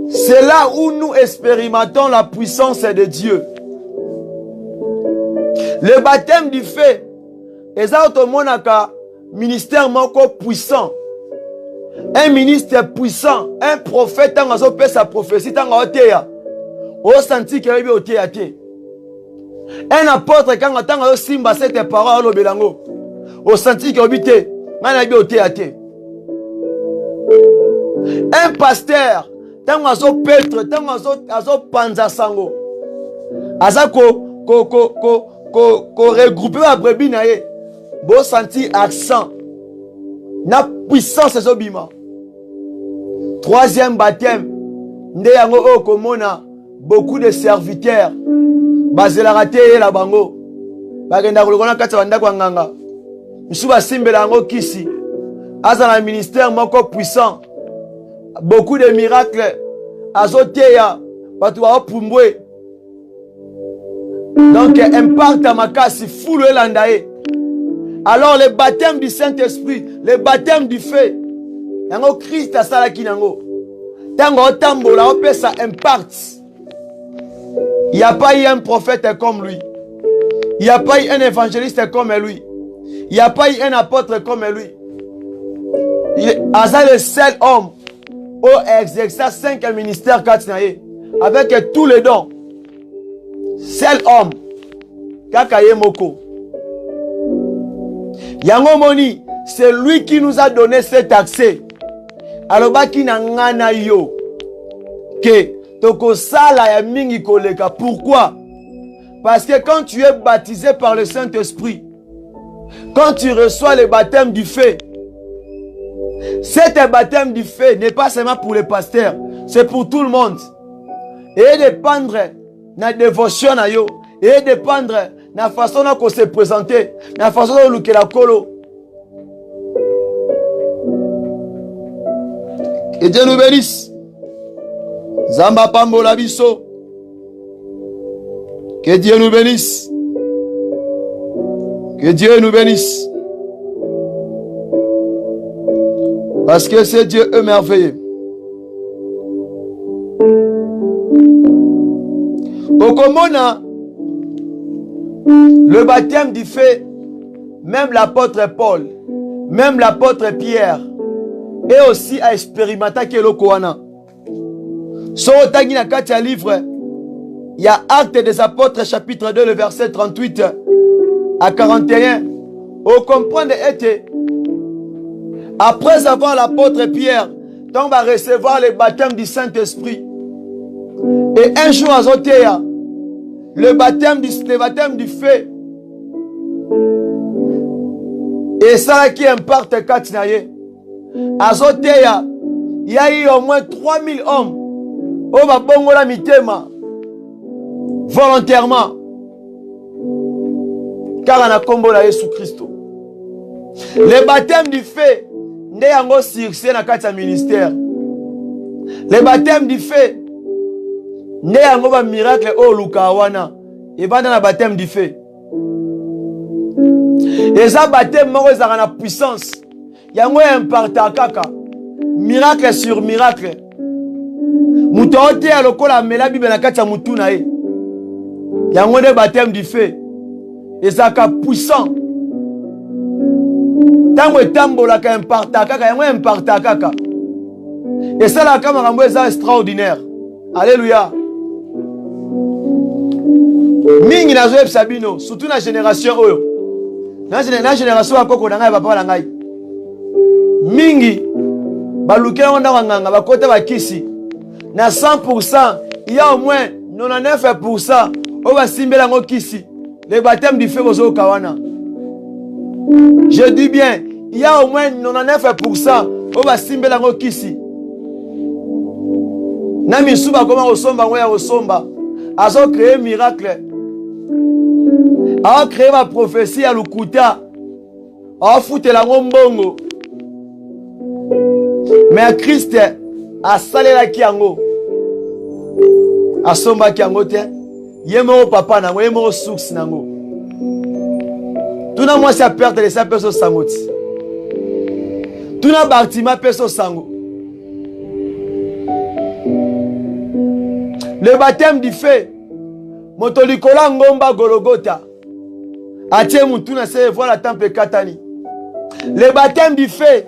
c'est là où nous expérimentons la puissance de Dieu. Le baptême du feu, c'est un ministère puissant. Un ministre puissant, un prophète, qui sa prophétie, un apôtre, quand on a simba cette parole, au senti qu'il habite, un pasteur, tant azo pètre, tant azo panza sango, aza ko regrouper la brebis nae, bo senti accent, na puissance zo bima. Troisième baptême, nde yango o komona beaucoup de serviteurs, bazela raté la bango, bagenda kolokona kata banda kwa nganga, misuba simbela yango kisi, aza na ministère moko puissant. Beaucoup de miracles. Azoteya. Batu wa pumbwe. Donc, impact à ma casse. Fou le landae. Alors, le baptême du Saint-Esprit. Le baptême du feu. Yango Christ a sala kinango. Tango tambo la opé ça impact. Il n'y a pas eu un prophète comme lui. Il n'y a pas eu un évangéliste comme lui. Il n'y a pas eu un apôtre comme lui. Il est le seul homme au exercer 5 ministères avec tous les dons. Seul homme. Kakaye Moko. Yango Moni, c'est lui qui nous a donné cet accès. Alors baki na ngana yo que toko sala ya mingi koleka. Pourquoi? Parce que quand tu es baptisé par le Saint-Esprit, quand tu reçois le baptême du feu, cet baptême du feu n'est pas seulement pour les pasteurs, c'est pour tout le monde. Et dépendre de la dévotion na yo, et dépendre de la façon dont se présenter, de la façon dont on la colo. Que Dieu nous bénisse. Zamba Pambola Biso. Que Dieu nous bénisse. Que Dieu nous bénisse. Parce que c'est Dieu est merveilleux. Au Komona, le baptême du feu, même l'apôtre Paul, même l'apôtre Pierre, et aussi à expérimenter que le Koana. Sur le livre, il y a Actes des Apôtres, chapitre 2, le verset 38 à 41. On comprend que après avoir l'apôtre Pierre, on va recevoir le baptême du Saint-Esprit. Et un jour à Zotéa, le baptême du feu. Et ça qui impacte Katinaye. À Zotéa, il y a eu au moins 3000 hommes au Babongola Mitema volontairement. car on a combo la Jésus Christ. Le baptême du feu, nde yango succès na kati ya ministère. Le baptême du feu, nde yango ba miracle o luka wana, et banda na baptême du feu. Et ça baptême moko ezaka na puissance. Yango imparta kaka. Miracle sur miracle. Muto ote ya lokola mela bible na kati ya mutu na ye. Yango nde baptême du feu. Ezaka puissant. Tango etambola ka imparta kaka, yango imparta kaka. Et ça la makambo eza extraordinaire. Alléluia. Mingi nazo yebisa bino, surtout na génération oyo. Na génération akoko na ngai papa na ngai. Mingi balukela onda nganga bakota bakisi. Na 100%, il y a au moins 99% o basimbela ngo kisi. Le baptême du feu bozo kawana. Je dis bien, il y a au moins 99% o basimbela ngo kisi. Na misuba koma osomba ngo ya osomba. Azo créer miracle. A créé ma prophétie à Lukuta. A foutu la ngombongo. Mais Christ a salé la kiango. A somba kiango te. Yemo papa nango, yemo source nango. Tuna moi sa perte de sa personne samoti. Tuna Bartima personne sango. Le baptême du feu. Motolikola ngomba Golgotha. Atie mutuna se voit la temple katani. Le baptême du feu.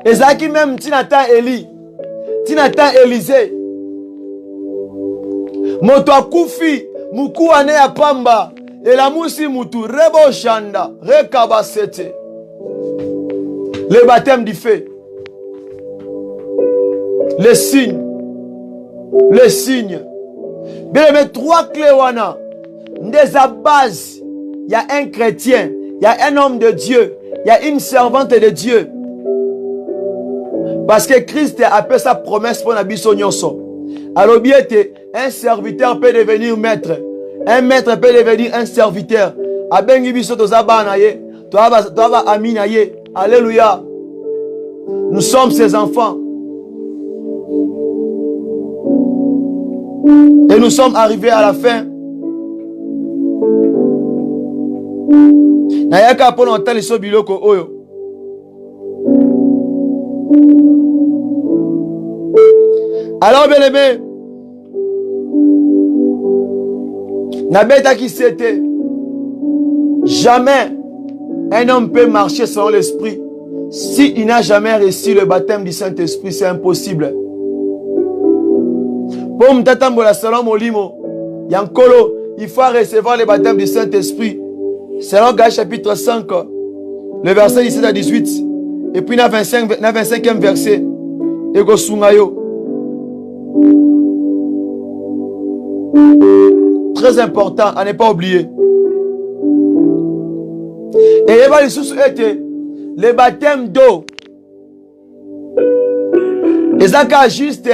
Ezaki même Tinata Eli. Tinata Élisée. Moto akufi muku ane ya pamba. Elamusi mutu rebo shanda. Rekabasete. Le baptême du feu. Les signes. Les signes. Bien aimé, 3 clés wana. Des à base. Il y a un chrétien. Il y a un homme de Dieu. Il y a une servante de Dieu. Parce que Christ a fait sa promesse pour Nabiso Nyonso. Alors bien, un serviteur peut devenir maître. Un maître peut devenir un serviteur. Abengi biso tozabana ye. Toaba amina ye. Alléluia. Nous sommes ses enfants. Et nous sommes arrivés à la fin. Nayaka pour longtemps les sobiloko oyo. Alors bien aimé, Nabeta qui c'était, jamais un homme peut marcher selon l'esprit s'il n'a jamais reçu le baptême du Saint-Esprit, c'est impossible. Pour m'tatambola selon Molimo, Yankolo, il faut recevoir le baptême du Saint-Esprit. Selon Galates chapitre 5, le verset 17 à 18, et puis dans 25e verset, Ego Sungayo. Très important à ne pas oublier. Et Eva sous était le baptême d'eau. Et ça a juste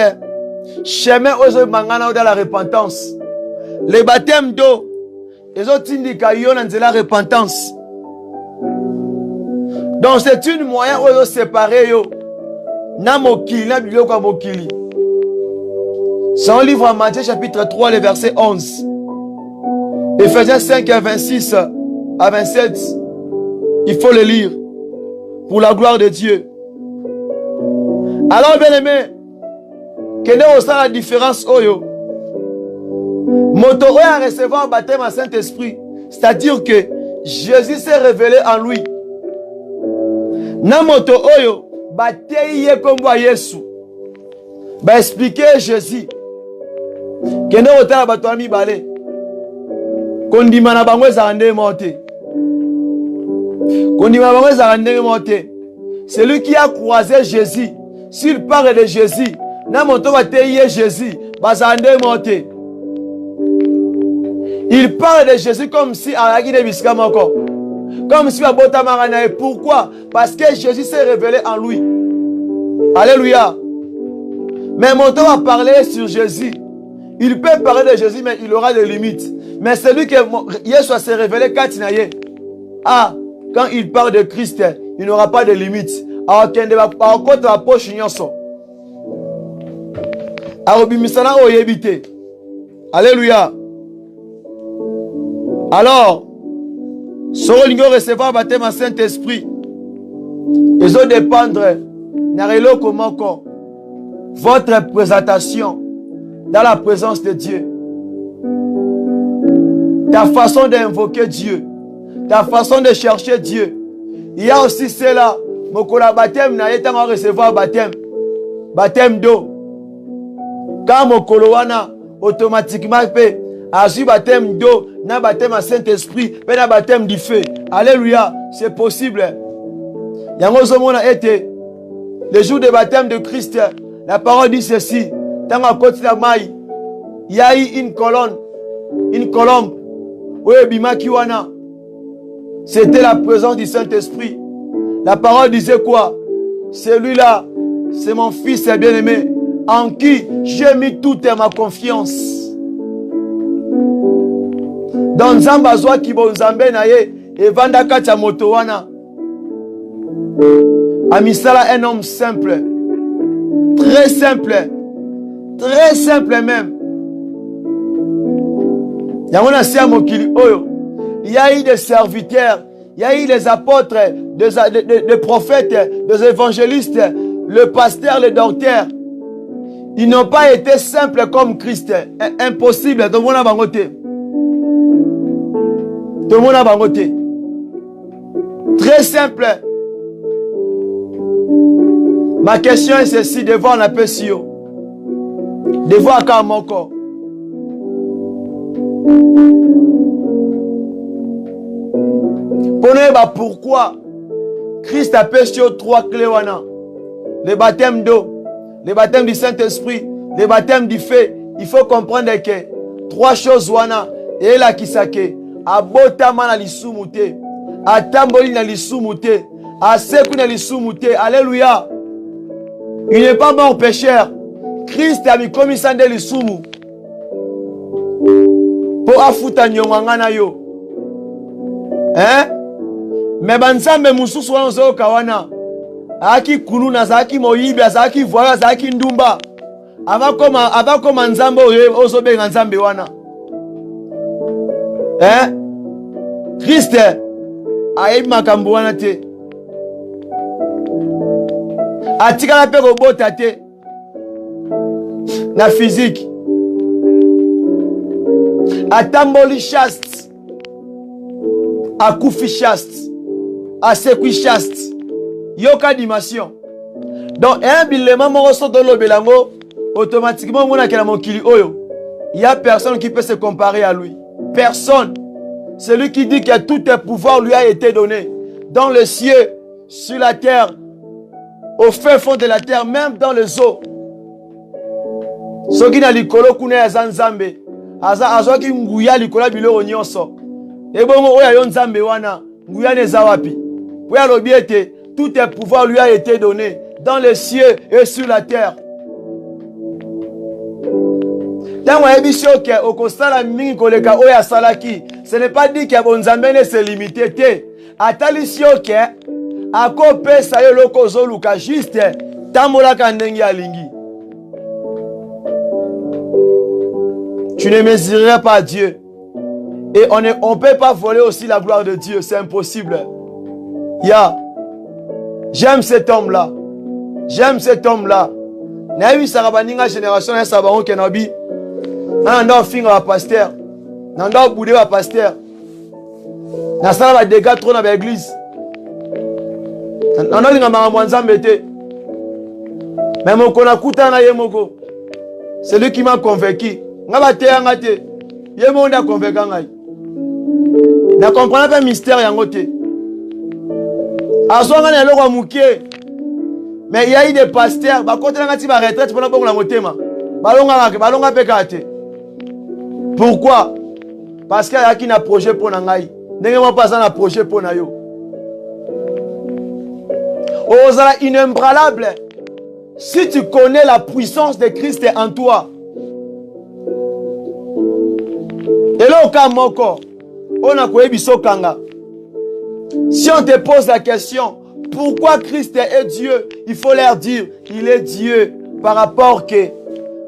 chemin aux mangana dans la repentance. Le baptême d'eau. Les autres indiquent dans la repentance. Donc c'est une moyen de séparer yo. Na mokili, na biloko mokili. C'est un livre en Matthieu chapitre 3, le verset 11. Ephésiens 5, 26 à 27. Il faut le lire. Pour la gloire de Dieu. Alors bien aimé, quelle est la différence oyo? Moto a recevoir baptême en Saint-Esprit. C'est-à-dire que Jésus s'est révélé en lui. Na moto oyo bateye kombo Yesu. Ba expliquer Jésus. Kende otala bato ami balé. Kondima na bango ezande monte. Kondima bango ezande monte. Celui qui a croisé Jésus, s'il parle de Jésus, na moto bateye Jésus, bazande monte. Il parle de Jésus comme si Alagi de Biskamoko. Comme si Abota Maranae. Pourquoi? Parce que Jésus s'est révélé en lui. Alléluia. Mais mon temps va parler sur Jésus. Il peut parler de Jésus, mais il aura des limites. Mais celui que Yeshua s'est révélé quand quand il parle de Christ, il n'aura pas de limite. Alors qu'il va contre la poche alléluia. Alors, si vous recevoir le baptême en Saint-Esprit, ils ont dépendre votre présentation dans la présence de Dieu. Ta façon d'invoquer Dieu, ta façon de chercher Dieu. Il y a aussi cela, mon baptême n'a pas recevoir baptême d'eau. Quand mon coloana automatiquement fait un baptême d'eau, un baptême en Saint-Esprit, un baptême du feu. Alléluia, c'est possible. Il y a un été, le jour du baptême de Christ, la parole dit ceci. Dans la côte de la maille, il y a eu une colombe. C'était la présence du Saint-Esprit. La parole disait quoi? Celui-là, c'est mon fils bien-aimé, en qui j'ai mis toute ma confiance. Dans Zambazwa qui bon Zambé naye et Vanda Kacha Motowana. Amisala, un homme simple, très simple même. Il y a eu des serviteurs, il y a eu des apôtres, des prophètes, des évangélistes, le pasteur, le docteur. Ils n'ont pas été simples comme Christ. Impossible. Tout le monde a bangoté. Tout le monde a bangoté. Très simple. Ma question est ceci, devant la PCO. Devant à mon corps. Pourquoi Christ a péché aux 3 clés. Le baptême d'eau, le baptême du Saint-Esprit, le baptême du feu. Il faut comprendre que 3 choses wana et la kisake abotama na lisumute atamboli na lisumute aseku na lisumute. Alléluia. Il n'est pas mort pécheur. Christ a mis comme ça de lisumu pour afuta nyonganga na yo. Mais banzambe mususu wana zo kawana aki kuluna zaki moyibi zaki voya zaki ndumba avakoma nzambe ozobenga nzambe wana. Christ ayebi makambo wana te, atikala pe kobota te na physique, atamboli chaste, akufi chaste, asekwi chaste, yoka dimension. Donc un bilement moko soto lo belango automatiquement mona kela mokili oyo, il y a personne qui peut se comparer à lui. Personne. Celui qui dit que tout le pouvoir lui a été donné dans les cieux, sur la terre, au fin fond de la terre, même dans les eaux. Ce qui n'a likolo kune azanzambe, azoki nguya likola biloko nyonso. Et bon oya yon nzambe wana, nguya ne zawapi. Pour ya lobiete, tout le pouvoir lui a été donné dans les cieux et sur la terre. Ce n'est pas dit que Bonzambe se limité. Atalisio ke akope sa yo loko zoluka juste tamola kandengi alingi. Tu ne mesureras pas Dieu. Et on ne peut pas voler aussi la gloire de Dieu. C'est impossible. J'aime cet homme-là. J'aime cet homme-là. Naïvi Sarabaninga génération ya Sabaron Kenobi. Nanda finga wa pasteur. Nanda boudé wa pasteur. Na sala ba dégâts trop dans l'église. Nanda linga mama nzambe te. Mais mon kona kuta na yemoko. C'est lui qui m'a convaincu. Ngaba te yanga te. Yemo nda convaincu ngai. Na comprendre pas mystère yango te. Azonga na loko mukie. Mais il y a eu des pasteurs, bah quand on a dit ma retraite pendant qu'on la motema, balonga pekate. Pourquoi? Parce qu'il y a qui n'a projet pour nangai. N'ayez pas un projet pour nayo. Osala inébranlable. Si tu connais la puissance de Christ en toi. Hello. Soka moko. On a quoi bisokanga. Si on te pose la question, pourquoi Christ est Dieu, il faut leur dire, il est Dieu par rapport que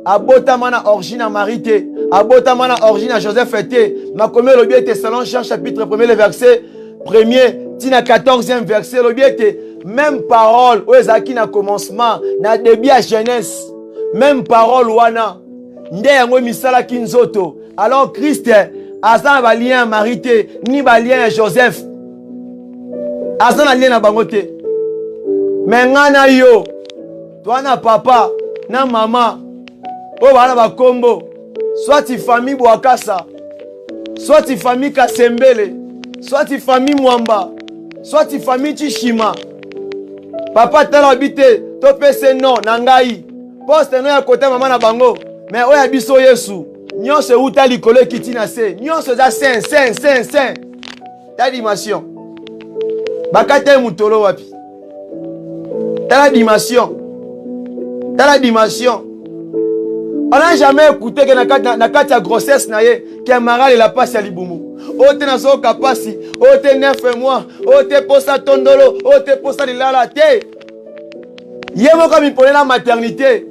Abotamana origine à Marité, Abotamana origine à Joseph était, Makomé le bien Thessaloniciens chapitre 1er le verset 1er, Tina 14e verset, le bien était même parole, Oezaki na commencement, na début à Genèse, même parole wana, nde yango misala kinzoto. Alors Christ asa ba lien à Marité, ni ba lien à Joseph. Asa na lien na bangote. Mais ngana yo, toi na papa, na maman, oh bana ba kombo, soit ti famille Bouakassa, soit ti famille Kasembele, soit ti famille Mwamba, soit ti famille Chishima. Papa tala habité, to pese non nangai. Poste no ya côté maman na bango, mais oya biso Yesu. Nyon se uta likolo kitina se, nyon se da saint. Ta dimension. Bakate mutolo wapi. Ta dimension. On n'a jamais écouté que na kati grossesse na ye, que Maral la passe à Liboumou. Ote na so kapasi, ote 9 mois, ote posa tondolo, ote posa lilala te. Yemo comme il prenait la maternité.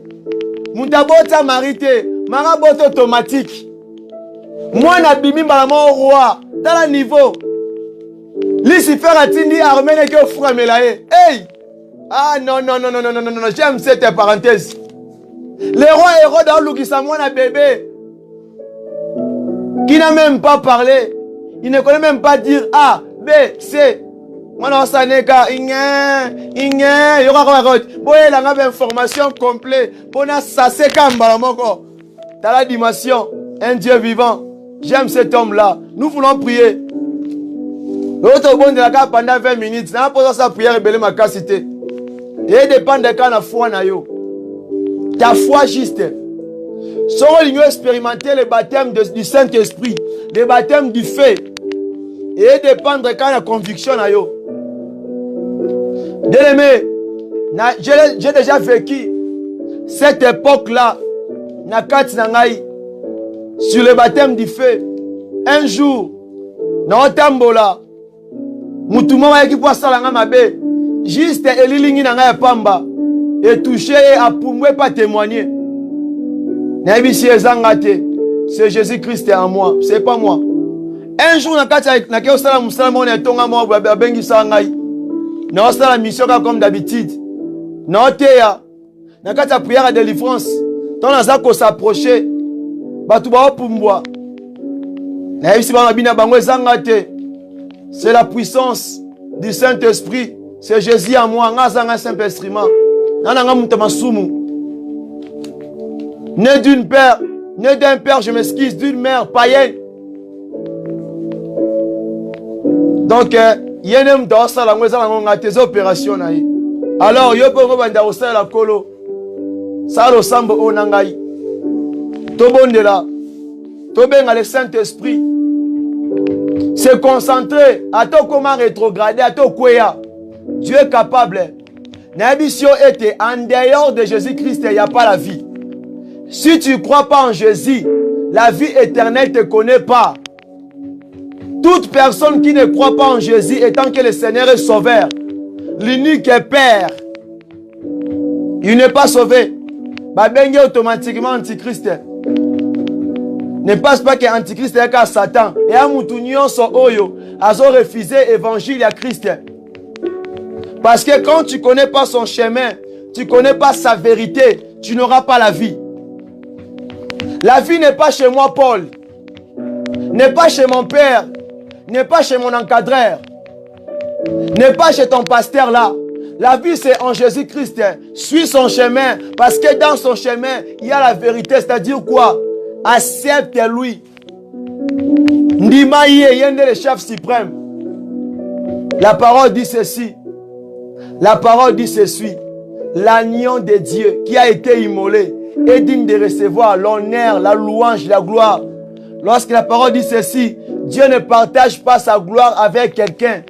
Mutabota marité, marabota automatique. Moi na bimi balamo roi, dans le niveau. Lucifer a tindi armene que frère melaye. Hey! Ah non, j'aime cette parenthèse. Le roi Hérode a oublié sa moine bébé qui n'a même pas parlé. Il ne connaît même pas dire A, B, C. Moi, non, ça n'est qu'à il y aura une information complète. Pour ça, c'est comme Balamoko. Dans la dimension, un Dieu vivant. J'aime cet homme-là. Nous voulons prier. L'autre bon de la carte pendant 20 minutes. N'a pas ça prière rebelle ma capacité. Et dépend de quand la foi na yo. Ta foi juste. Sans l'union expérimenter le baptême du Saint-Esprit, le baptême du feu. Et dépendre quand la conviction na yo. Bien-aimé, j'ai déjà vécu cette époque-là, sur le baptême du feu. Un jour, dans Tambola, Moutouma qui poisse la mabe, juste Elilingi na pamba, et touché et appoumé pas témoigner. C'est Jésus-Christ en moi, c'est pas moi. Un jour, non, c'est la mission comme d'habitude. Non, théa. Dans la prière de délivrance, on a s'approcher. C'est la puissance du Saint-Esprit. C'est Jésus en moi. Un simple instrument. Né d'une père, né d'un père, je m'excuse, d'une mère païenne. Donc, il y a des opérations. Alors, il y a des opérations. Ça ressemble au Nangaï. Tobondela. Tobenga le Saint-Esprit. Se concentrer. À toi comment rétrograder. À toi quoi. Dieu est capable. N'ambition était en dehors de Jésus-Christ, il n'y a pas la vie. Si tu ne crois pas en Jésus, la vie éternelle ne te connaît pas. Toute personne qui ne croit pas en Jésus, étant que le Seigneur est sauveur, l'unique Père, il n'est pas sauvé. Babengue automatiquement antichrist. Ne passe pas que antichrist est qu'à Satan. Et à Moutounion son oyo, a refusé l'évangile à Christ. Parce que quand tu ne connais pas son chemin, tu ne connais pas sa vérité, tu n'auras pas la vie. La vie n'est pas chez moi, Paul. N'est pas chez mon père. N'est pas chez mon encadreur. N'est pas chez ton pasteur là. La vie c'est en Jésus-Christ. Suis son chemin. Parce que dans son chemin, il y a la vérité. C'est-à-dire quoi? Accepte-lui. Ndima yé, yende le chef suprême. La parole dit ceci. La parole dit ceci. L'agneau de Dieu qui a été immolé est digne de recevoir l'honneur, la louange, la gloire. Lorsque la parole dit ceci, Dieu ne partage pas sa gloire avec quelqu'un.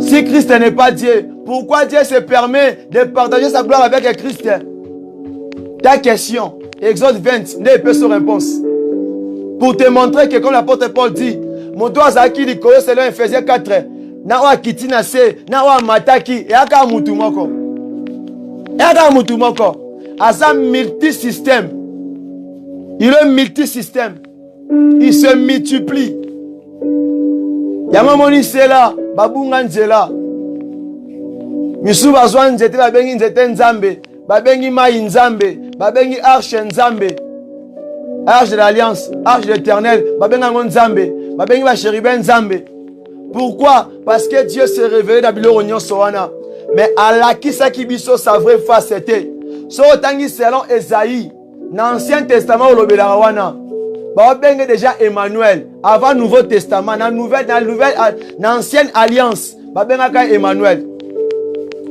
Si Christ n'est pas Dieu, pourquoi Dieu se permet de partager sa gloire avec Christ? Ta question, Exode 20, n'est pas sans réponse. Pour te montrer que comme l'apôtre Paul dit, mon doigt Zaki Likolo selon Ephésiens 4, na wa kitina se, na wa mataki, et aka mutumoko. Et aka mutumoko. Asa multisystème. Il est multisystème. Il se multiplie. Yamamoni c'est là, babunga nzela. Misu bazwa nzete babengi nzete nzambe, babengi mai nzambe, babengi arche nzambe. Arche de l'alliance, arche de l'éternel, babengi nzambe, babengi ba chérubin nzambe. Pourquoi? Parce que Dieu s'est révélé dans Biloro Soana. Mais Allah qui sa kibiso sa vraie face c'était. So tangi selon Esaïe, dans l'Ancien Testament au Lobelawana. Bah bengue déjà Emmanuel avant Nouveau Testament, dans l'Ancienne Alliance, bah benga Emmanuel.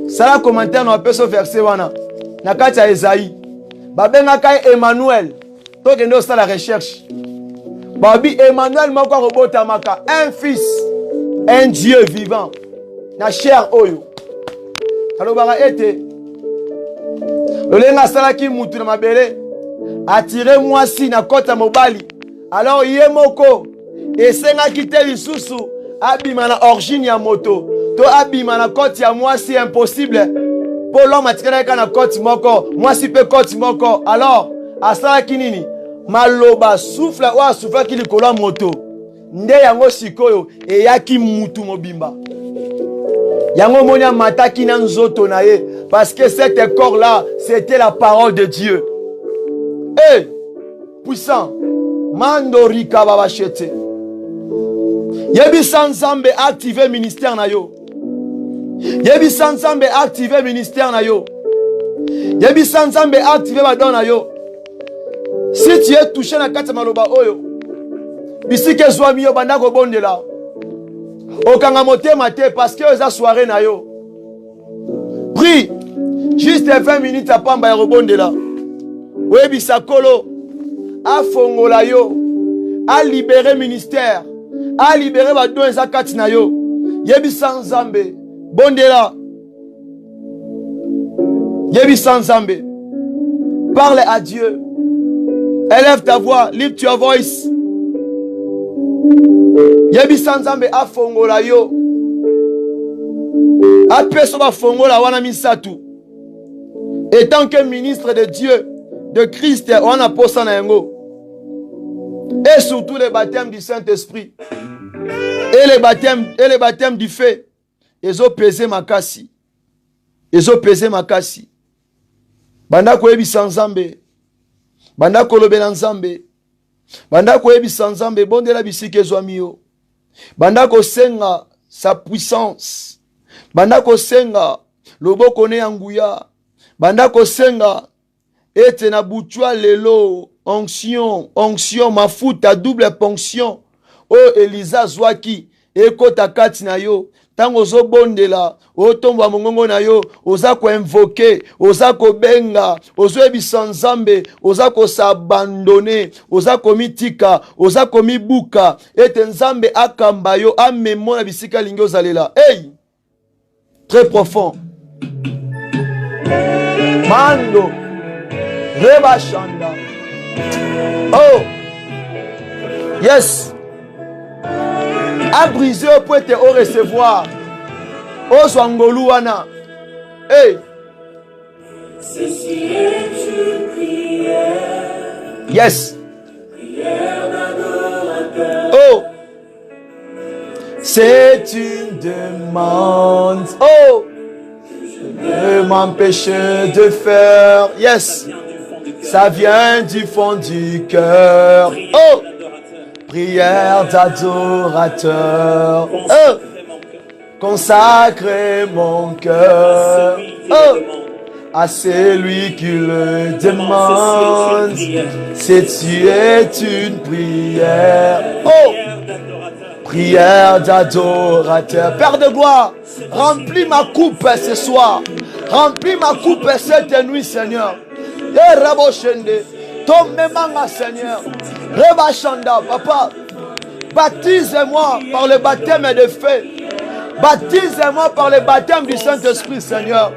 Ça la commentaire dans le verset wana. Na katia Esaïe. Bah benga Emmanuel. Donc nous ça la recherche. Bah bi Emmanuel moko robota maka un fils, un Dieu vivant. Na chair oyo. Alors bara ete. Lolenga sala ki mutu na mabele. Attirez moi si na kota mobali. Alors yemoko esenga kite lisusu abima na origine ya moto to abima na koti ya moi si impossible pour l'homme atikana na koti moko moi si pe koti moko. Alors asala kinini maloba souffle wa souffle ki likolo moto nde yango sikoyo eyaki mutu mobimba yango monia mataki na nzoto na ye parce que cet corps là c'était la parole de Dieu. Hey, puissant. Mandori kababachete. Yebi Sanzambe activer ministère na yo. Yebi Sanzambe activer ministère na yo. Yebi Sanzambe activer badon na yo. Si tu es touché na kati maloba oyo, bisike zwami yo banda ko bondela. Okanga motema te parce que eza soirée na yo. Prie juste 20 minutes à pamba ya rebondela. Webi sakolo a fongola yo, a libéré ministère, a libéré badon ezakati na yo. Yebi Sanzambe, bondela. Yebi Sanzambe, parle à Dieu. Élève ta voix, lift your voice. Yebi Sanzambe a fongola yo. A peso ba fongola wana misatu. Et tant que ministre de Dieu, de Christ, on a posé na yango. Et surtout les baptêmes du Saint-Esprit. Et les baptêmes du feu. Ils ont pesé makasi. Ils ont pesé makasi. Banda ko ebi sanzambe. Banda ko lobela nzambe. Banda ko ebi sanzambe bondela bisike zwami yo. Banda ko senga sa puissance. Banda ko senga loboko ne yanguya. Banda ko senga ete na butwa lelo onction mafuta double ponction o Elisa zwaki ekota kati na yo tango zo bondela o tomba mongongo na yo oza ko invoquer oza ko benga ozo ebisa nzambe oza ko s'abandonner oza ko mitika oza ko mibuka ete nzambe akamba yo amemo na bisika lingi ozalela. Hey, très profond. Mando Reba Shanda. Oh, yes. A brisé au poète au recevoir. Au Zwangolouana. Hey. Ceci est une prière. Yes. Prière d'adorateur. Oh. C'est une demande. Oh. Ne m'empêcher de faire. Yes. Ça vient du fond du cœur. Oh. Prière d'adorateur. Oh. Consacrer mon cœur. Oh. À celui qui le demande. Ceci est une prière. Oh. Prière d'adorateur. Père de gloire, remplis ma coupe ce soir. Remplis ma coupe cette nuit, Seigneur. Et Raboshende, tombe manga, Seigneur. Rebachanda, papa. Baptise-moi par le baptême de feu. Baptise-moi par le baptême du Saint-Esprit, Seigneur.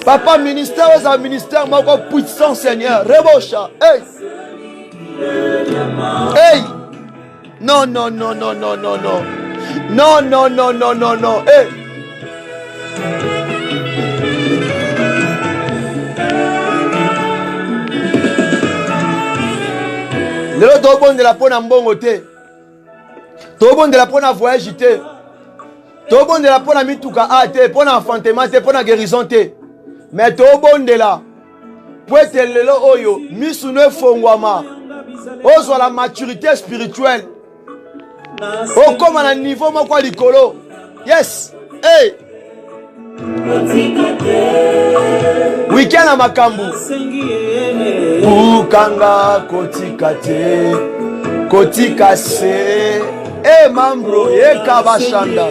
Papa, ministère aux un ministère, mon puissant, Seigneur. Rebosha, hey. Hey. Non, non, non, non, non, non, non. Non, non, non, non, non, non. Eh. Lelo tobondela mpona mbongo te. Tobondela mpona voyage te. Tobondela mpona mituka a te, mpona enfantement te, mpona guérison te. Mais tobondela po ete lelo oyo misu no efongwama. Ozwa la maturité spirituelle. Okoma na niveau moko likolo. Yes. Hey. Weekend na makambu. Bukanga kotika te. Kotika se. Eh mambro ekabashanda.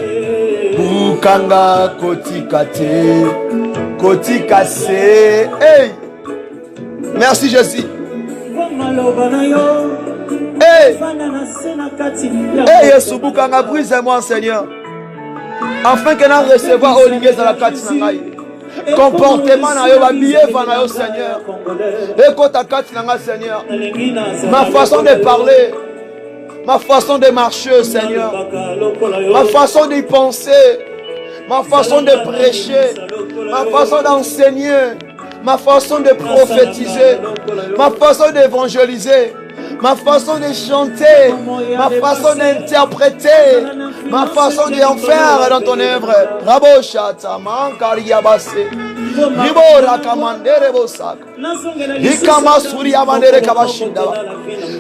Bukanga kotika te. Kotika se. Hey. Merci Jésus. Hey. Hey Yesu bukanga brise-moi Seigneur. Afin que nous recevoir au ligue de la Katinangaï. Comportement na yo babiye na yo Seigneur. Ekota Katinanga Seigneur. Ma façon de parler, ma façon de marcher Seigneur. Ma façon d'y penser, ma façon de prêcher, ma façon d'enseigner, ma façon de prophétiser, ma façon d'évangéliser, ma façon de chanter, ma façon d'interpréter, ma façon d'en faire dans ton œuvre. Rabo Shata, Mankariabase, Libora Kamandere Bosak, Ikama Surya Mandere Kabashinda,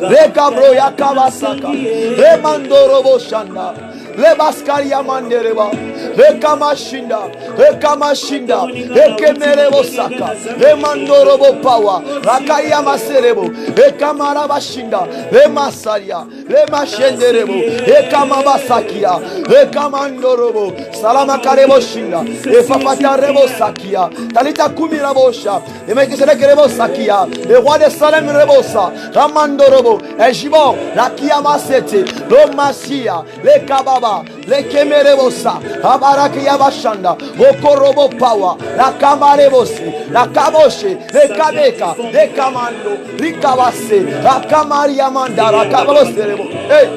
Rekabro Yakabasaka, Remandoro Boshanda. Le baskaria mandereba, le kamashinda, le kamashinda, le kemerebo saka, le mandorobo pawa, la kaya maserebo, le kamarabashinda, le masaria, le machenderebo, le kamabasakia, le kamandorobo, salama karebo shinda, le fafatarebo sakia, talita kumirabosha, le mekiserekerebo sakia, le roi de Salem rebosa, ramandorobo, el jibon, la kiamasete, le masia, le kababa. Le kemerebosa, abaraki yabashanda, okorobo power, la kamarebosi, la kaboshe, le kabeka, le kamando, likabase, la kamaria manda, la kaboserebo. Hey,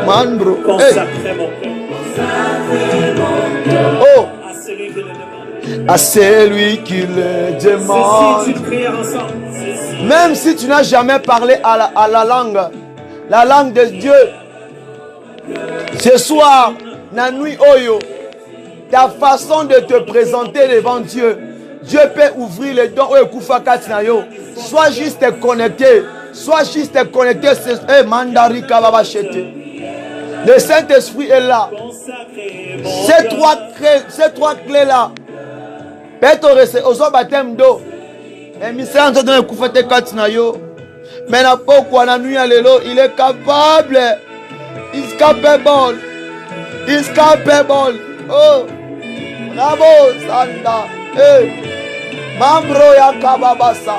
mandro, hey. Oh, à celui qui le demande. Même si tu n'as jamais parlé à la langue de Dieu. Ce soir, la nuit oyo, ta façon de te présenter devant Dieu, Dieu peut ouvrir les dons. Sois juste connecté. Sois juste connecté. Le Saint-Esprit est là. Ces trois clés-là. Peut-être aux baptême d'eau. Mais il est capable. Is capable. Is capable. Oh. Bravo, Sanda. Hey. Mambro ya kababasa.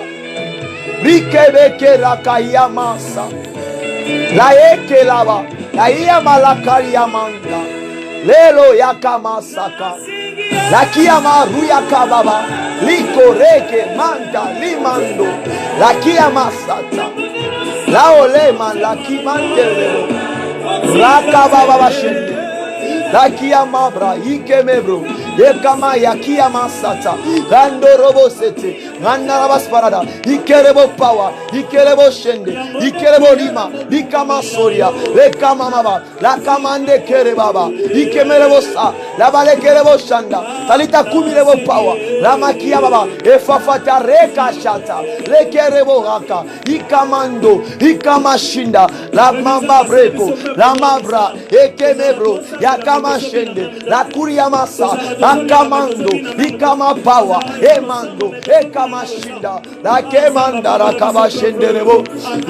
Rikebeke rakayamasa. La eke lava. La yama la kariyamanda. Lelo yakamasaka. La kiyama ruya kababa. Likoreke manda limando. La kiyamasata. La olema la kimandele. Rakababa shende, Lakia bra, ike mebro, ekama yakia masata, rando robo sete, ranarabas parada, ikerebo power, ikerebo shende, ikerebo lima, ikama soria, lekama maba, la kamande kerebaba, ikemerebo sa, la bale kerebo shanda, talita kumirebo power, la makia baba, efafata reka shata, lekerebo raka, ikamando, ikamashinda, la mamba breko, la mabra, ekemebro, yakama shende, la kuriamasa, akamando, ikama power, emando, ekamashinda, la kemanda, la kabashende rebo,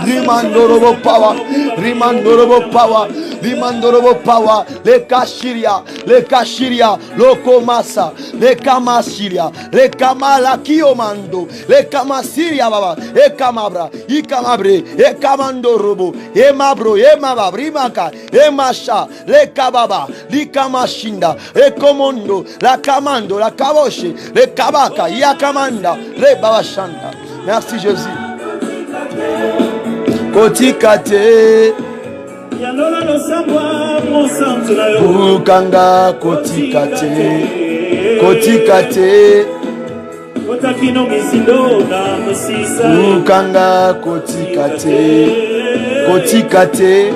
rimandorobo power, rimandorobo power, rimandorobo power, le kashiria, lokomasa, le kamashiria, le kamala kiomando, le kamasiria baba, ekamabra, ikamabre, ekamandorobo, emabro, emababrimaka, emasha, le kababa, likamashinda, ekomondo, la kamando, la kaboshe, le kabaka, yakamanda, le babashanda. Merci Jésus. Kotikate, Bukanga kotika te. Kotika te. Bukanga kotika te. Kotika te.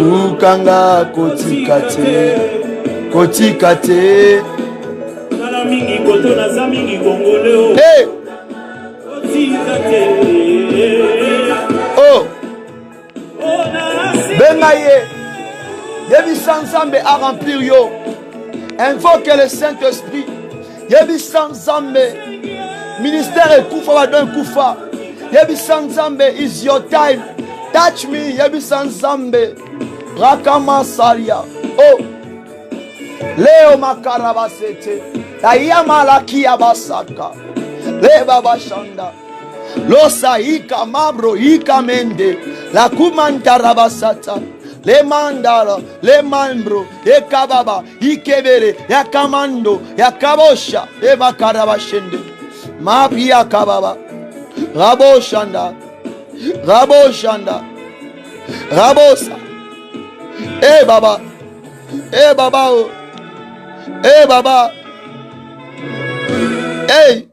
Bukanga kotika te. Kotika te. Hey! Oh! Bengaye! Yebi Sanzambe a remplir yo. Invoque le Saint-Esprit. Yebi Sanzambe. Ministère et Koufa va donner Koufa. Yebi Sanzambe is your time. Touch me. Yebi Sanzambe. Rakama Saria. Oh! Leo makarabasete. Tayama lakia basaka. Le baba shanda. Losa ika mabro ika mende. La kumanta rabasata. Le mandala, le mambro, e kababa, ikebere, ya kamando, ya kabosha, e bakarabashende. Mapi ya kababa. Rabo shanda. Rabo shanda. Rabosa. E baba. Eh baba, oh. Eh baba. Hey,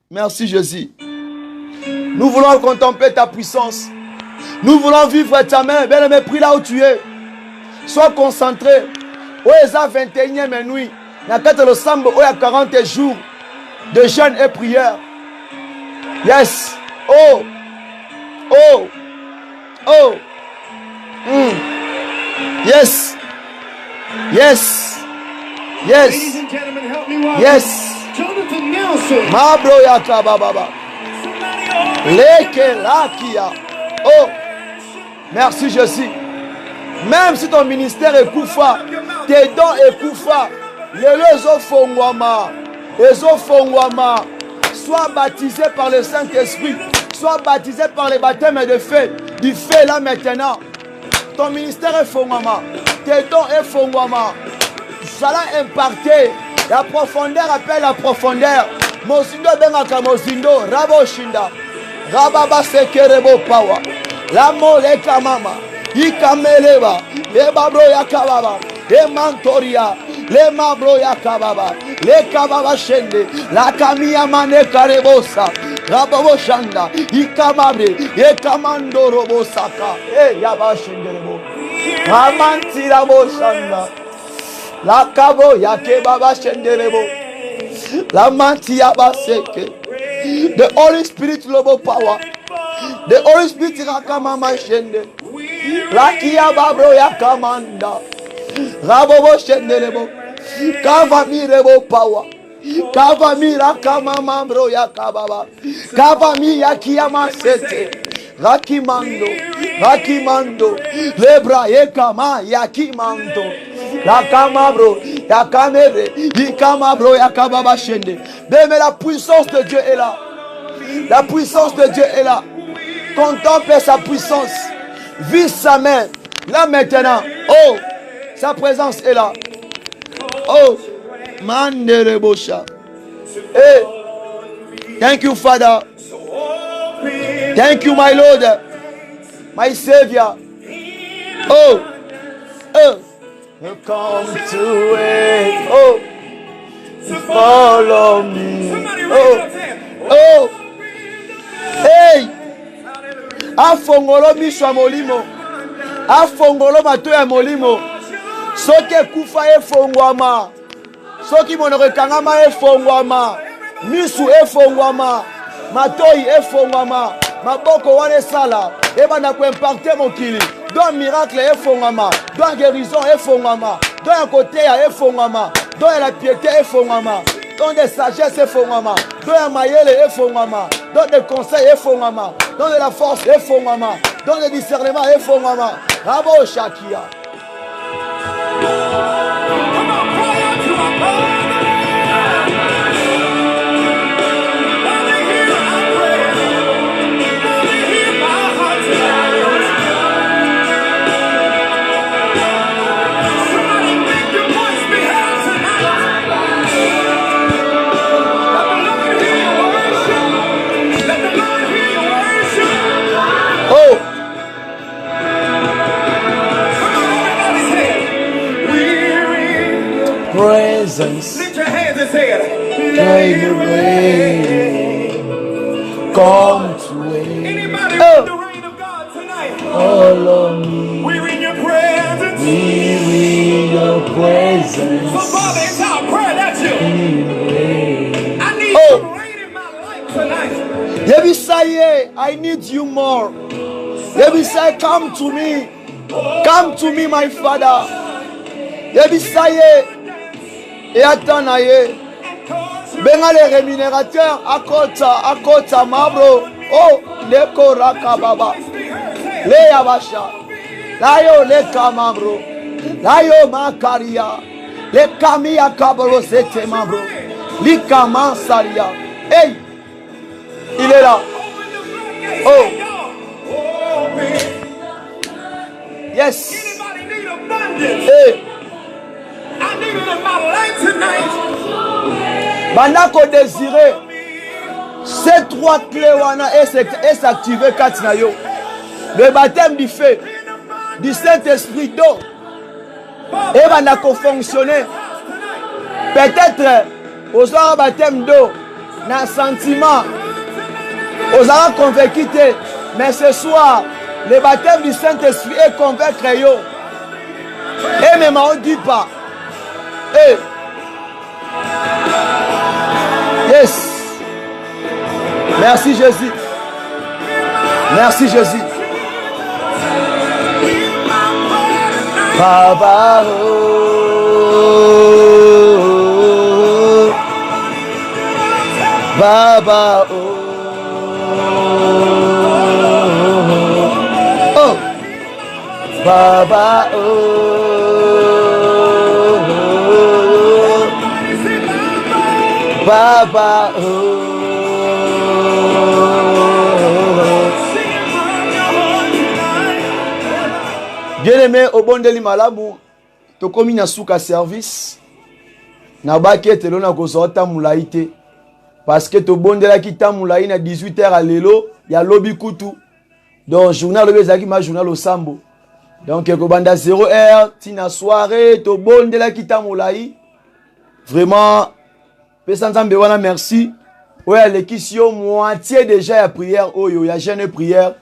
merci Jésus. Nous voulons contempler ta puissance. Nous voulons vivre ta main. Bien-aimé, prie là où tu es. Sois concentré. Oh, il y a 21e nuit. Il y a 40 jours de jeûne et prière. Yes. Oh. Oh. Oh. Yes. Yes. Yes. Ladies and gentlemen, help me welcome Yes. Jonathan Nelson. Mabro yaka baba. Leke lakia. Oh. Merci Jésus. Même si ton ministère est koufa, tes dons est koufa, les fongwama, sois baptisé par le Saint-Esprit, sois baptisé par les baptêmes de feu, du feu là maintenant. Ton ministère est fongwama, tes dons est fongwama. Cela imparté, la profondeur appelle la profondeur. Mosindo bengaka mosindo, rabo shinda, rababa sekerebo power, la mole kamama. Ikameleba, le babro yakababa, le mantoria, le mabro yakababa, le kababa shende, la kamia mane karebosa, rababo shanda, ikamabre, ekamando robosaka, yaba shenderebo, amanti rabo shanda, la kabo yakebaba shenderebo, la manti yaba seke, the Holy Spirit lobo power, the Holy Spirit rakamama shende. Lakia babro ya kamanda. Rabobo shendelebo. Kavami rebo power. Kavami rakamama bro ya kababa. Kavami ya kiyama sete. Rakimando. Rakimando. Lebra yekama yakimando. Yakama bro. Yakamere. Yikama bro yakababa shende. Mais la puissance de Dieu est là. La puissance de Dieu est là. Contemple sa puissance. Vis sa main. Là maintenant. Oh. Sa présence est là. Oh. Manderebosha. Hey. Thank you, Father. Thank you, my Lord. My Savior. Oh. Oh. You come to it. Oh. Follow me. Oh. Oh. Hey. Afongolo miswa molimo. Afongolo mato ya molimo. Soki kufa efongwama. Soki monoko kangama efongwama. Misu efongwama. Matoi efongwama. Maboko wane sala. Eba na kwemparte mokili. Don miracle efongwama. Don guérison efongwama. Don ya kote ya efongwama. Don ya la piété efongwama. Don de sagesse efongwama. Don ya mayele efongwama. Don de conseil efongwama. Don de la force efongwama. Don de discernement efongwama. Rabo shakia. presence. Lift your hands and say it. Let the rain come to rain. Anybody want the rain of God tonight? All on me. We're in your presence. We in your presence. So Father, it's our prayer that you. I need Oh. some rain in my life tonight. Yebisaye, I need you more. Yebisaye, come to me. Come to me, my Father. Yebisaye, et attanaye. Benga les rémunérateurs, akota, mabro. Oh, le koraka baba. Le yabasha. Layo le kamabro. Layo makaria. Le kamia kabro sete mabro. Likama saria. Hey! Il est là. Oh. Yes. Anybody need abundance? Hey. I need it in my life tonight. Bandako désirer ces trois clés wana et s'activer katina yo. Le baptême du feu, du Saint-Esprit d'eau. Et bandako fonctionner. Peut-être aux un baptême d'eau, un sentiment. Aux gens convaincus, mais ce soir, le baptême du Saint-Esprit est convaincre yo. Et même on ne dit pas. Hey. Yes. Merci Jésus. Merci Jésus. Baba oh. Baba oh. Oh. Baba oh. Baba oh. Bien-aimé au bon deli malamu to komi na suka service na bakete lona ko sota mulaite parce que to bondela ki tamulai na 18h à lelo ya lobi kutu donc journal lobezaki ma journal au sambo donc ko banda 0h tina soirée to bondela ki tamulai vraiment pesa nzambe wana merci oya lekisio moitié déjà ya prière oyo ya jeûne prière.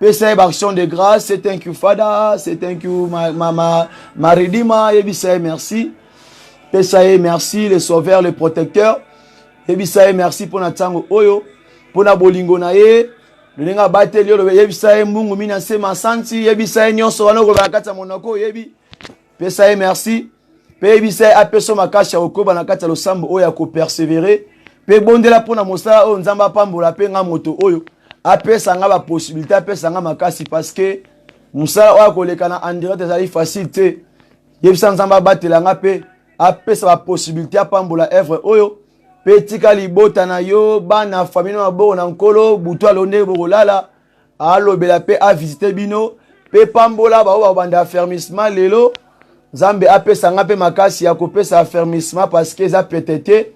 Pesa action de grâce, c'est thank you Father, c'est thank you ma Redeemer, Yebisa merci. Pesa merci le sauveur, le protecteur. Yebisa merci pour na tango oyo, pour na bolingo na ye. Le nenga bateli yo Yebisa mungu mina se masanti, Yebisa nyonso wana ko bakata monako yebi. Pesa merci. Pe Yebisa apeso makasha okoba na kata lo sambo oyo ko persévérer. Pe bondela pour na mosala o nzamba pambola pe nga moto oyo. Apesa nga ba possibilité apesa nga makasi parce que musala wa koleka na andira tezali facilité yebisa nzamba batela nga pe apesa ba possibilité apambola œuvre oyo pe tika libota na yo bana famille na bo na nkolo butu alonde bokolala alobela pe a visiter bino pe pambola ba banda affermissement lelo nzambe apesa nga pe makasi ya kopesa affermissement parce que za peut-être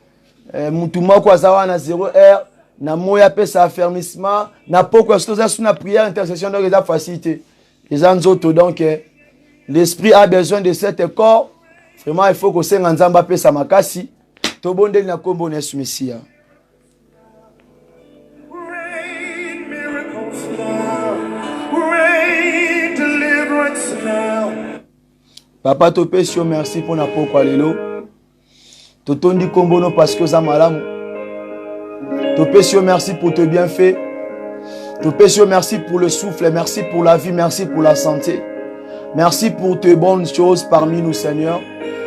mutu moko azawa na 0h na moya pesa affermissement na poko stoza suna prière intercession donc les facilité les anzoto donc l'esprit a besoin de cet corps vraiment il faut que senga nzamba pesa makasi to bondeli na kombo na Yesu Mesia. Rain miracles now. Rain deliverance now. Papa to pesio merci pour na poko lelo to tondi kombo no parce que za malamu. Te pèse merci pour tes bienfaits. Te pèse merci pour le souffle. Merci pour la vie. Merci pour la santé. Merci pour tes bonnes choses parmi nous, Seigneur.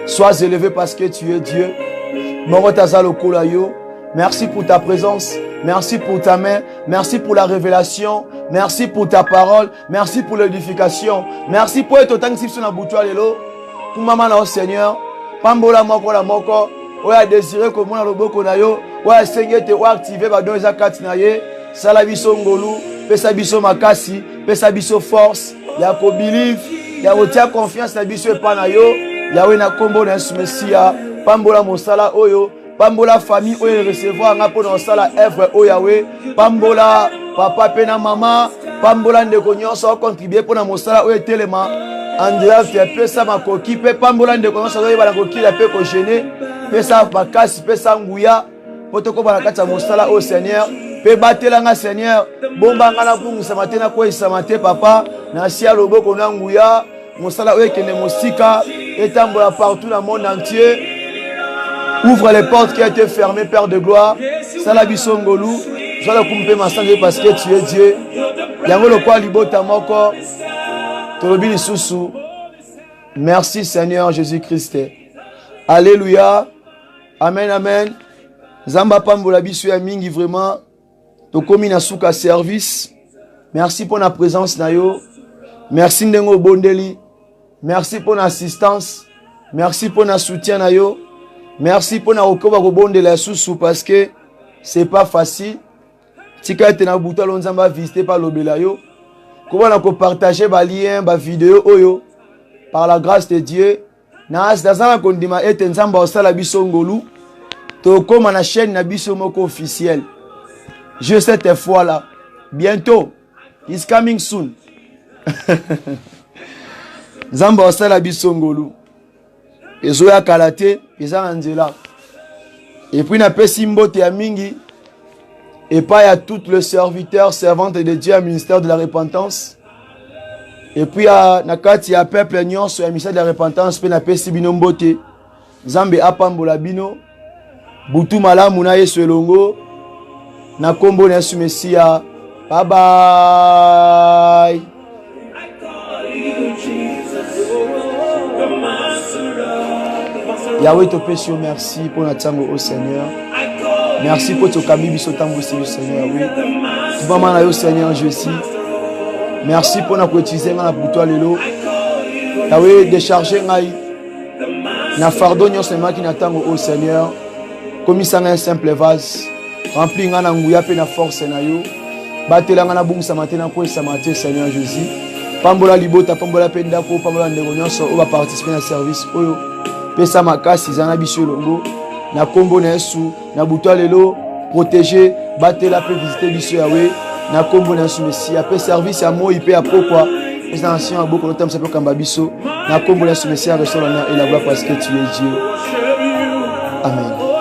Sois élevé parce que tu es Dieu. Merci pour ta présence. Merci pour ta main. Merci pour la révélation. Merci pour ta parole. Merci pour l'édification. Merci pour être autant que si tu as lelo. Pour maman, Seigneur. Pambola moko la moko. Oya désiré comme on a le boko na yo. Oya seigneur te wa activer ba don zakati na ye. Sala biso ngolu, pesa biso makasi, pesa biso force. Ya ko believe, ya otia confiance na biso epa na yo. Ya we na kombo na Yesu Mesia. Pambola mosala oyo, pambola famille oyo recevoir nga pona sala œuvre oya we. Pambola papa pe na mama, pambola ndeko nyonso contribuer pona mosala oyo telema. en direct pesa makoki pe pambola ndeko nyonso azoyeba na koki la pe kogene pesa bakasi pesa nguya po tokoba na kati ya mosala o Seigneur pe batelanga Seigneur bomba nga na bungisa te na koyisama te papa na sia loboko na nguya mosala oyo ekende mosika etambola partout dans le monde entier. Ouvre les portes qui ont été fermées, Père de gloire. Salabiso ngolu je vais le couper ma santé parce que tu es Dieu. Yango le kwa libota moko tolobi lisusu. Merci Seigneur Jésus-Christ. Alléluia. Amen, amen. Zamba pambola biso ya mingi vraiment. Tokomi na suka service. Merci pour la présence na yo. Merci ndengo bondeli. Merci pour l'assistance. Merci pour le soutien na yo. Merci pour la bondela susu parce que c'est pas facile. Tika ete na buta lonzamba visiter par l'obela yo. Comment on partager ba lien, ba vidéo oyo par la grâce de Dieu. Na asdazana kondima ete nzamba osala biso ngolu. To koma na chaîne na biso moko officiel. Je cette fois là. Bientôt. It's coming soon. Nzamba osala biso ngolu. Ezo ya kalate, eza nzela. Et puis na pesi mbote ya mingi. Et pas à tous les serviteurs, servantes de Dieu, au ministère de la repentance. Et puis à nakati ya peuple nyonso ya ministère de la repentance pe na pesi bino mbote. Nzambe apambola bino. Butu malamu na Yesu elongo. Na kombo na Yesu Mesia. Bye bye. Yahweh te pèse merci pour notre tango au Seigneur. Merci pour ton camion biso tango Seigneur. Oui. Tu vas m'en aller au Seigneur Jésus. Merci pour notre utiliser na buto lelo. Yahweh décharger ngai. Na fardeau nyonso ma ki na tango au Seigneur. Comme ça un simple vase. Rempli nga na nguya pe na force na yo. Batela nga na bungisa matena ko sa maté Seigneur Jésus. Pambola libota, pambola penda ko, pambola ndeko nyonso o va participer na service oyo. Pesa makasi zana biso longo na kombo na Yesu na buto lelo protéger batela pe visiter biso Yahweh na kombo na Yesu Messia pe service ya moi pe apokwa les anciens a beaucoup de temps ça peut kamba biso na kombo na Yesu Messia restaure et la gloire parce que tu es Dieu. Amen.